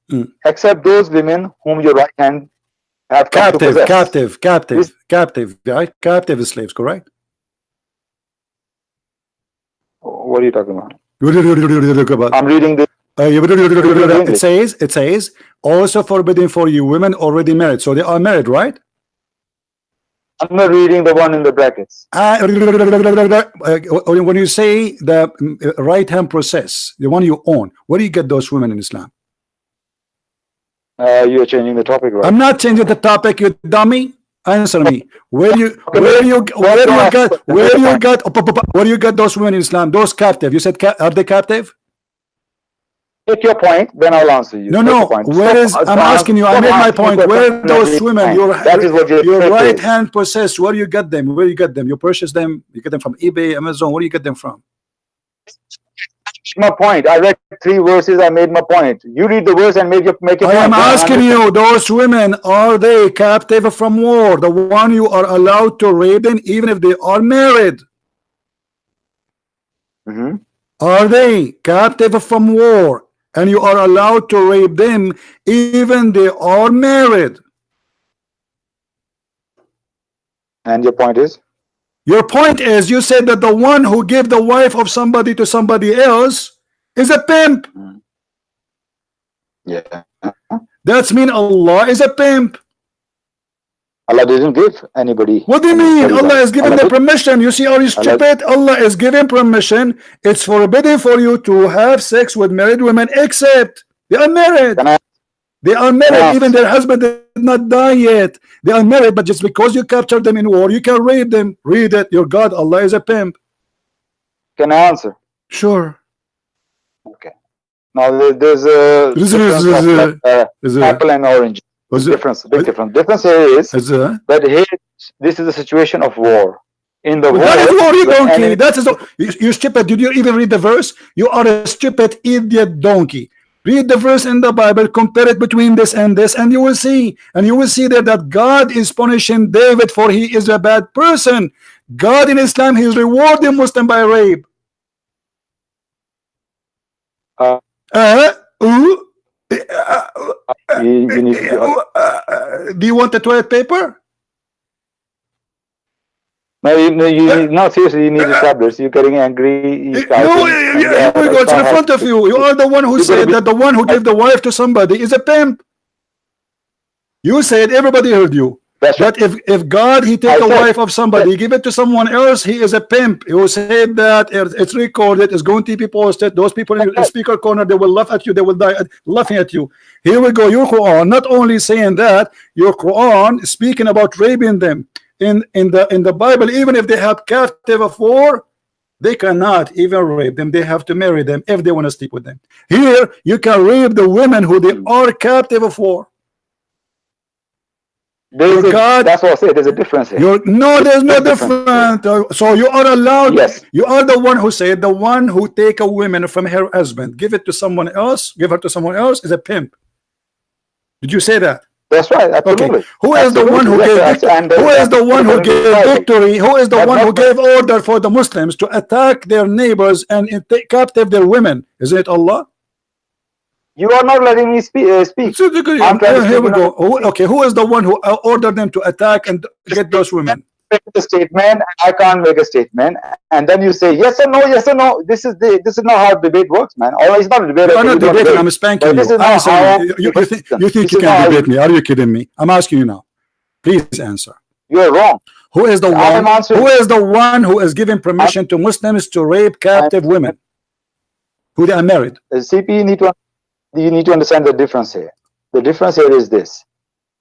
except those women whom your right hand have captive, right? Captive slaves, correct? What are you talking about? I'm reading this. It says also forbidden for you women already married. So they are married, right? I'm not reading the one in the brackets. When you say the right hand process, the one you own, where do you get those women in Islam? You're changing the topic, right? I'm not changing the topic, you dummy. Answer me. Where you get those women in Islam? Those captive. You said are they captive? Take your point, then I'll answer you. No. Where is? I'm asking you. I made my point. Where are those women? Your right hand possessed. Where do you get them? Where you get them? You purchase them. You get them from eBay, Amazon. Where do you get them from? My point. I read 3 verses. I made my point. You read the verse and make your point. I am asking you. Those women, are they captive from war? The one you are allowed to rape them, even if they are married. Are they captive from war? And you are allowed to rape them even they are married. And your point is? Your point is, you said that the one who gave the wife of somebody to somebody else is a pimp. Yeah. That's mean Allah is a pimp. Allah didn't give anybody. What do you mean? Allah is giving the permission. You see, are you stupid? Allah is giving permission. It's forbidden for you to have sex with married women, except they are married. They are married, even their husband did not die yet. They are married, but just because you captured them in war, you can rape them. Read it. Your God, Allah is a pimp. Can I answer? Sure. Okay. Now there's a apple and orange. Difference. Big difference. Difference here is that here this is a situation of war. In the war, that is war, you donkey. That is you stupid. Did you even read the verse? You are a stupid idiot donkey. Read the verse in the Bible, compare it between this, and you will see. And you will see there that God is punishing David for he is a bad person. God in Islam, he is rewarding Muslim by rape. Do you want the toilet paper? No, seriously, you need the tablets. You're getting angry. Here we go. It's in front of you. You are the one who said that the one who gave the wife to somebody is a pimp. You said, everybody heard you. That if God, he take a wife of somebody, give it to someone else, he is a pimp. You said that it's recorded, it's going to be posted. Those people in the speaker corner, they will laugh at you, they will die laughing at you. Here we go. Your Quran not only saying that, your Quran is speaking about raping them. In the Bible, even if they have captive of war, they cannot even rape them. They have to marry them if they want to sleep with them. Here, you can rape the women who they are captive of war. That's what I said. There's a difference here. No, there's no difference. So you are allowed. Yes. You are the one who said the one who take a woman from her husband, give it to someone else, give her to someone else is a pimp. Did you say that? That's right. Absolutely. Okay. Who is the one who gave victory? Who is the one who gave victory? Who is the one who gave order for the Muslims to attack their neighbors and take captive their women? Is it Allah? You are not letting me speak. Here we go. Okay, who is the one who ordered them to attack and get those women? Make a statement. I can't make a statement, and then you say yes or no, yes or no. This is not how debate works, man. Or it's not a debate. I'm not debating. I'm spanking you. You think you can debate me? Are you kidding me? I'm asking you now. Please answer. You're wrong. Who is the one? Who is the one who is giving permission to Muslims to rape captive women who they are married? CP, you need to understand the difference here. The difference here is this: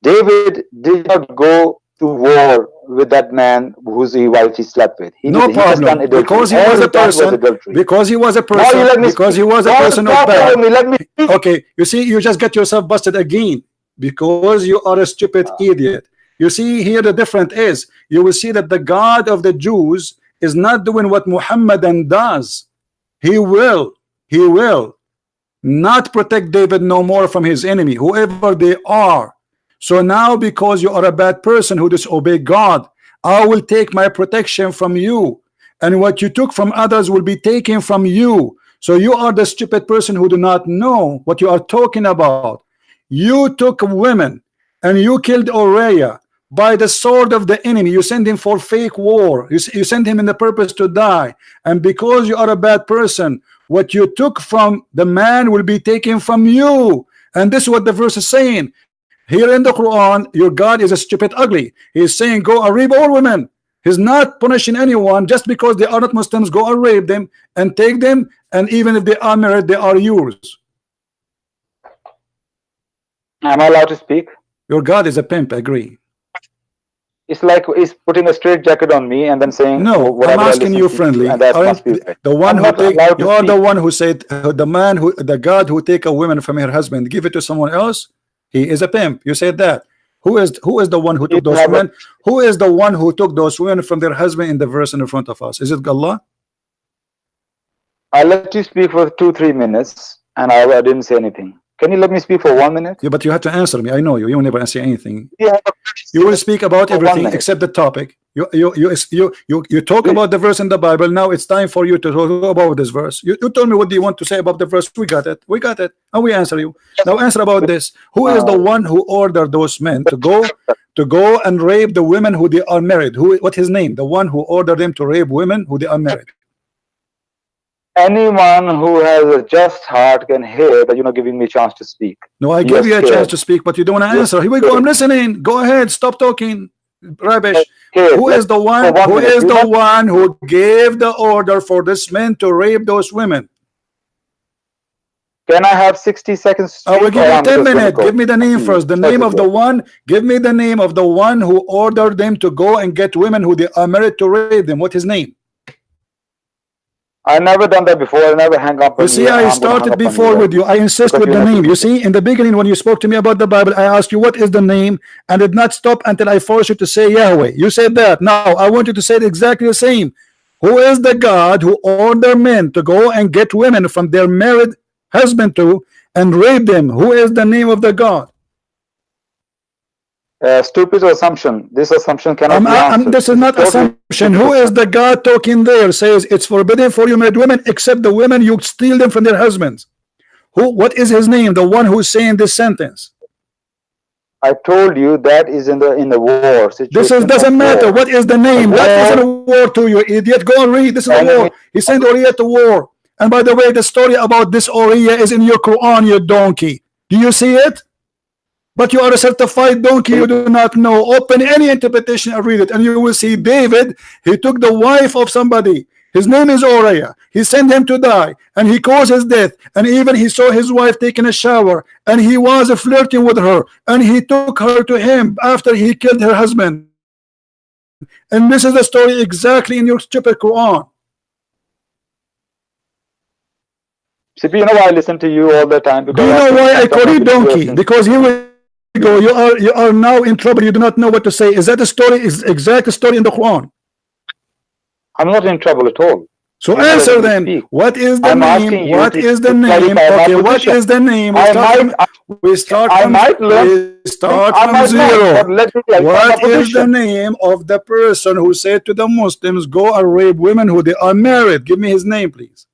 David did not go to war with that man whose wife he slept with. No problem. Because he was a person. Because he was a person. Because he was a person of bad. Okay, you see, you just get yourself busted again because you are a stupid idiot. You see here the difference is you will see that the God of the Jews is not doing what Muhammadan does. He will not protect David no more from his enemy, whoever they are. So now because you are a bad person who disobey God, I will take my protection from you, and what you took from others will be taken from you. So you are the stupid person who do not know what you are talking about. You took women and you killed Uriah by the sword of the enemy. You send him for fake war. You send him in the purpose to die, and because you are a bad person, what you took from the man will be taken from you. And this is what the verse is saying. Here in the Quran, your God is a stupid ugly. He is saying, go and rape all women. He's not punishing anyone just because they are not Muslims. Go and rape them and take them, and even if they are married, they are yours. Am I allowed to speak? Your God is a pimp, agree. It's like he's putting a straight jacket on me and then saying, no, I'm asking you friendly. And that must be right. The one who take, you are the one who said the God who take a woman from her husband, give it to someone else. He is a pimp. You said that. Who is the one who took those women? Who is the one who took those women from their husband in the verse in front of us? Is it Allah? I'll let you speak for 2-3 minutes, and I didn't say anything. Can you let me speak for 1 minute? Yeah, but you have to answer me. I know you. You will never answer anything. Yeah. You will speak about everything except the topic. You talk about the verse in the Bible. Now it's time for you to talk about this verse. You told me what do you want to say about the verse. We got it. We got it. And we answer you. Now answer about this. Who is the one who ordered those men to go and rape the women who they are married? What his name? The one who ordered them to rape women who they are married. Anyone who has a just heart can hear that you're not giving me a chance to speak. No, I gave you a chance to speak, but you don't want to answer. Here we go. I'm listening. Go ahead. Stop talking rubbish. Who is the one? Who is the one who gave the order for this man to rape those women? Can I have 60 seconds? I will give you 10 minutes. Give me the name first. The name of the one. Give me the name of the one who ordered them to go and get women who they are married to rape them. What's his name? I never done that before. I never hang up. You see, I started before with you. I insist with the name. You see, in the beginning when you spoke to me about the Bible, I asked you what is the name, and did not stop until I forced you to say Yahweh. You said that. Now I want you to say it exactly the same. Who is the God who ordered men to go and get women from their married husband to and rape them? Who is the name of the God? Stupid assumption. This assumption cannot be answered. This is not assumption. Who is the God talking there? Says it's forbidden for you married women except the women you steal them from their husbands. What is his name? The one who's saying this sentence. I told you that is in the war situation. This doesn't matter. What is the name? That is a war to you, idiot. Go and read. This is a war. He sent Uriah to war. And by the way, the story about this Uriah is in your Quran, you donkey. Do you see it? But you are a certified donkey. You do not know. Open any interpretation and read it, and you will see David. He took the wife of somebody. His name is Uriah. He sent him to die, and he caused his death. And even he saw his wife taking a shower, and he was flirting with her, and he took her to him after he killed her husband. And this is the story exactly in your stupid Quran. CP, you know why I listen to you all the time? Do you know why I call you donkey? Because you will go. You are now in trouble. You do not know what to say. Is that the story? Is exact story in the Quran? I'm not in trouble at all. So answer then. What is the name? What is the name? Okay, what is the name? We start from zero. What is the name of the person who said to the Muslims, go and rape women who they are married? Give me his name, please.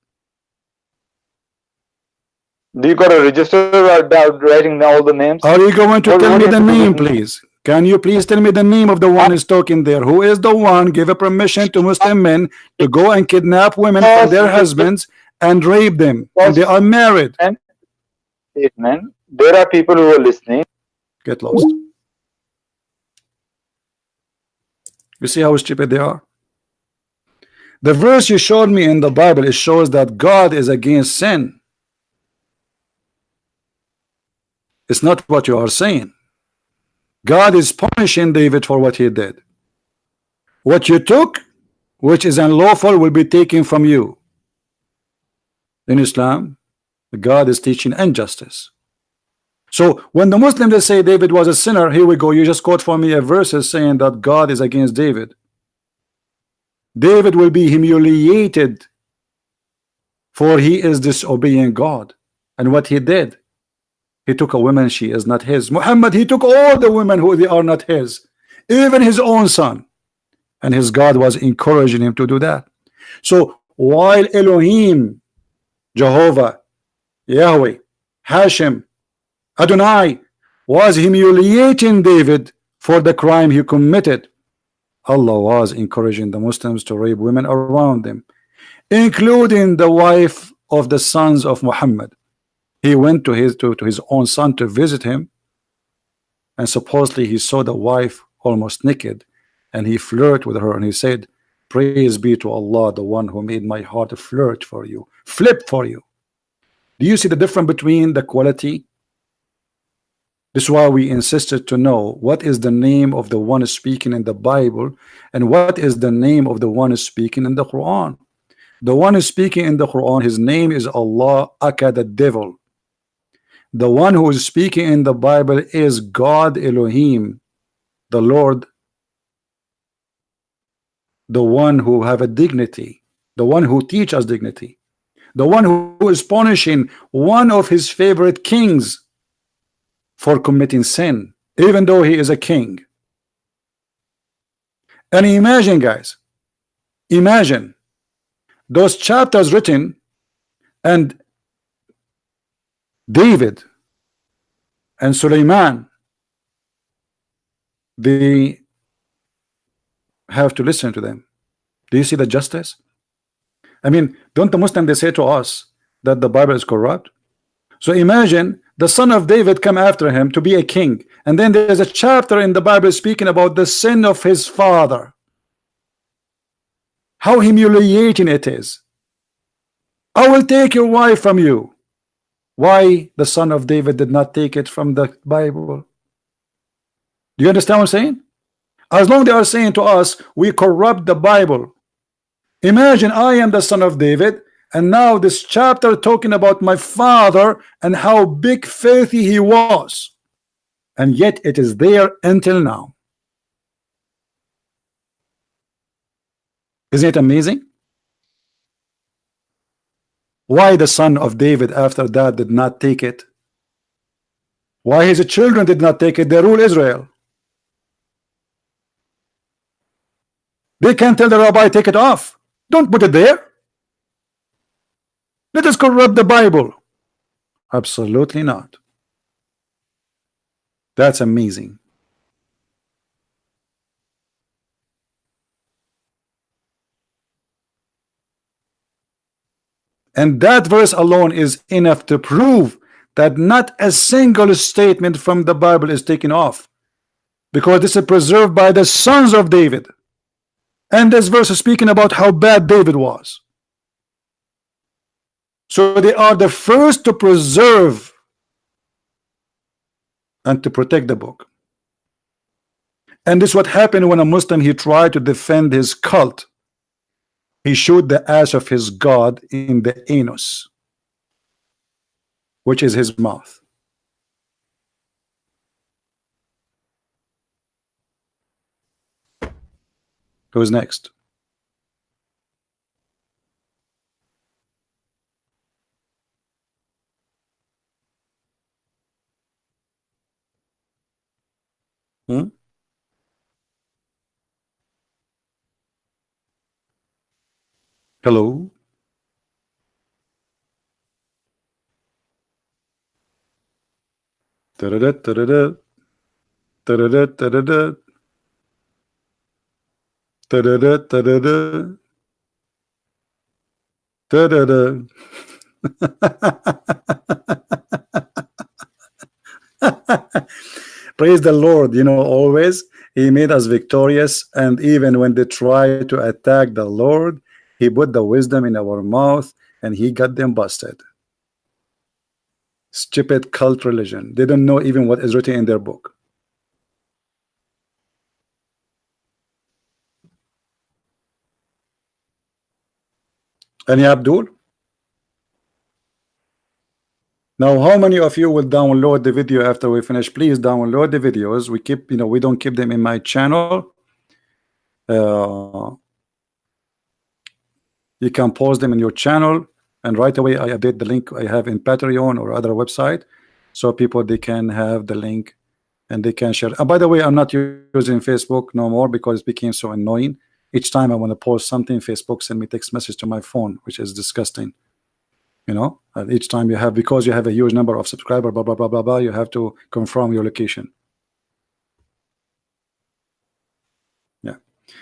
Do you got a register writing all the names? Are you going to tell me the name, please? Can you please tell me the name of the one who's talking there? Who is the one give a permission to Muslim men to go and kidnap women from their husbands and rape them? And they are married. There are people who are listening. Get lost. You see how stupid they are? The verse you showed me in the Bible, it shows that God is against sin. It's not what you are saying. God is punishing David for what he did. What you took, which is unlawful, will be taken from you. In Islam, God is teaching injustice. So when the Muslims say David was a sinner, here we go. You just quote for me a verse saying that God is against David. David will be humiliated, for he is disobeying God. And what he did, he took a woman, she is not his. Muhammad, he took all the women who they are not his, even his own son. And his God was encouraging him to do that. So while Elohim, Jehovah, Yahweh, Hashem, Adonai was humiliating David for the crime he committed, Allah was encouraging the Muslims to rape women around them, including the wife of the sons of Muhammad. He went to his own son to visit him, and supposedly he saw the wife almost naked, and he flirted with her, and he said, praise be to Allah, the one who made my heart flirt for you, flip for you. Do you see the difference between the quality? This is why we insisted to know what is the name of the one speaking in the Bible and what is the name of the one speaking in the Quran. The one speaking in the Quran, his name is Allah, aka the devil. The one who is speaking in the Bible is God Elohim, the Lord, the one who have a dignity, the one who teach us dignity, the one who is punishing one of his favorite kings for committing sin, even though he is a king. And imagine, guys, imagine those chapters written, and David and Sulaiman, they have to listen to them. Do you see the justice? I mean, don't the Muslims, they say to us that the Bible is corrupt? So imagine the son of David come after him to be a king, and then there's a chapter in the Bible speaking about the sin of his father. How humiliating it is. I will take your wife from you. Why the son of David did not take it from the Bible? Do you understand what I'm saying? As long as they are saying to us, we corrupt the Bible. Imagine I am the son of David, and now this chapter talking about my father and how big filthy he was, and yet it is there until now. Isn't it amazing? Why the son of David after that did not take it? Why his children did not take it? They rule Israel. They can't tell the rabbi, take it off. Don't put it there. Let us corrupt the Bible. Absolutely not. That's amazing. And that verse alone is enough to prove that not a single statement from the Bible is taken off, because this is preserved by the sons of David. And this verse is speaking about how bad David was. So they are the first to preserve and to protect the book. And this is what happened when a Muslim, he tried to defend his cult. He showed the ash of his God in the anus, which is his mouth. Who's next? Hmm? Hello? Da-da-da, da-da-da. Da-da-da, da-da-da. Da-da-da, da-da-da. Da-da-da. Praise the Lord. You know, always he made us victorious, and even when they try to attack the Lord, he put the wisdom in our mouth and he got them busted. Stupid cult religion. They don't know even what is written in their book. Any Abdul? Now, how many of you will download the video after we finish? Please download the videos. We keep, you know, we don't keep them in my channel. You can post them in your channel, and right away I update the link I have in Patreon or other website, so people, they can have the link and they can share. And by the way, I'm not using Facebook no more because it became so annoying. Each time I want to post something, Facebook send me text message to my phone, which is disgusting. You know, each time you have, because you have a huge number of subscribers, blah blah blah blah blah, you have to confirm your location. Yeah.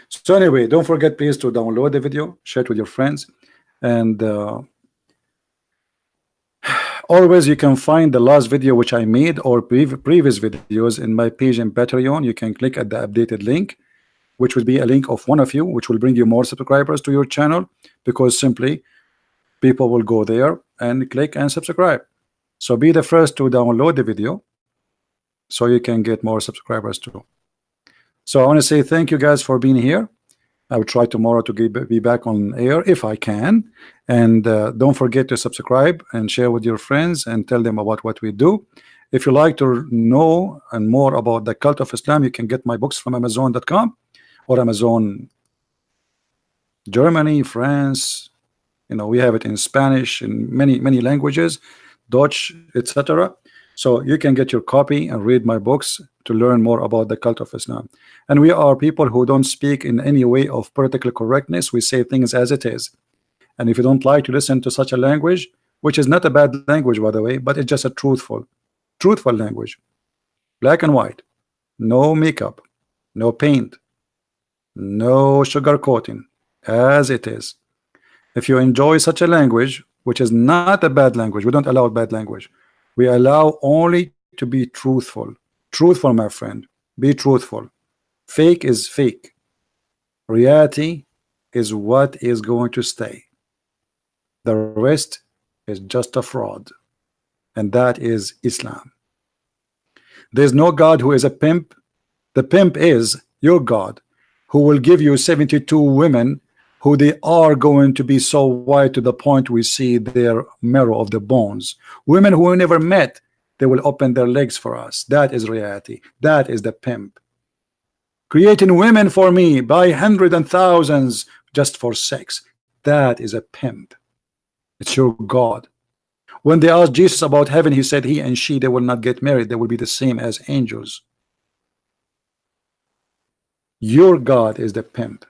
So anyway, don't forget please to download the video, share it with your friends, and Always you can find the last video which I made or previous videos in my page in Patreon. You can click at the updated link, which will be a link of one of you, which will bring you more subscribers to your channel, because simply people will go there and click and subscribe. So be the first to download the video so you can get more subscribers too. So I want to say thank you guys for being here. I will try tomorrow to be back on air if I can. And don't forget to subscribe and share with your friends and tell them about what we do. If you like to know and more about the cult of Islam, you can get my books from Amazon.com or Amazon Germany, France. You know, we have it in Spanish, in many languages, Dutch, etc. So you can get your copy and read my books to learn more about the cult of Islam. And we are people who don't speak in any way of political correctness. We say things as it is. And if you don't like to listen to such a language, which is not a bad language, by the way, but it's just a truthful language, black and white, no makeup, no paint, no sugar coating, as it is. If you enjoy such a language, which is not a bad language, we don't allow bad language. We allow only to be truthful. Truthful, my friend. Be truthful. Fake is fake. Reality is what is going to stay. The rest is just a fraud. And that is Islam. There's no God who is a pimp. The pimp is your God, who will give you 72 women who they are going to be so white to the point we see their marrow of the bones. Women who we never met, they will open their legs for us. That is reality. That is the pimp. Creating women for me by hundreds and thousands just for sex. That is a pimp. It's your God. When they asked Jesus about heaven, he said he and she, they will not get married. They will be the same as angels. Your God is the pimp.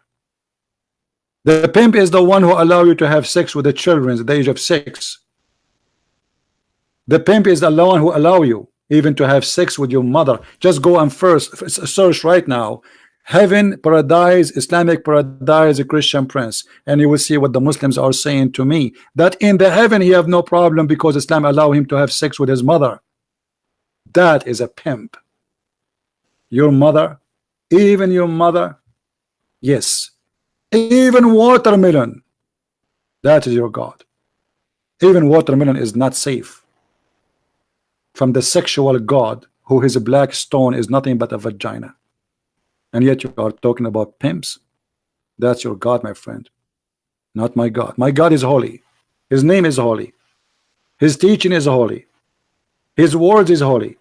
The pimp is the one who allow you to have sex with the children at the age of 6. The pimp is the one who allow you even to have sex with your mother. Just go and first search right now, heaven, paradise, Islamic paradise, a Christian prince, and you will see what the Muslims are saying to me, that in the heaven he have no problem because Islam allow him to have sex with his mother. That is a pimp. Your mother, even your mother, yes, even watermelon, that is your God. Even watermelon is not safe from the sexual God, who his black stone is nothing but a vagina. And yet you are talking about pimps. That's your God, my friend, not my God. My God is holy. His name is holy. His teaching is holy. His words is holy.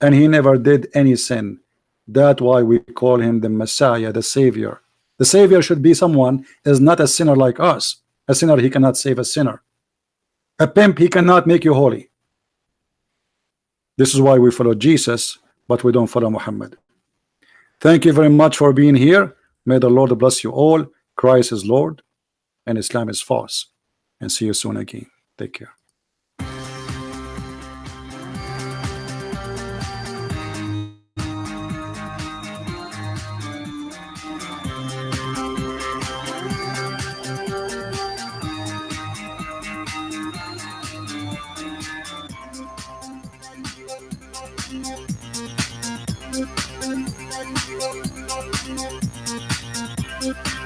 And he never did any sin. That's why we call him the Messiah, the Savior. The Savior should be someone is not a sinner like us. A sinner, he cannot save a sinner. A pimp, he cannot make you holy. This is why we follow Jesus, but we don't follow Muhammad. Thank you very much for being here. May the Lord bless you all. Christ is Lord and Islam is false. And see you soon again. Take care. Thank you.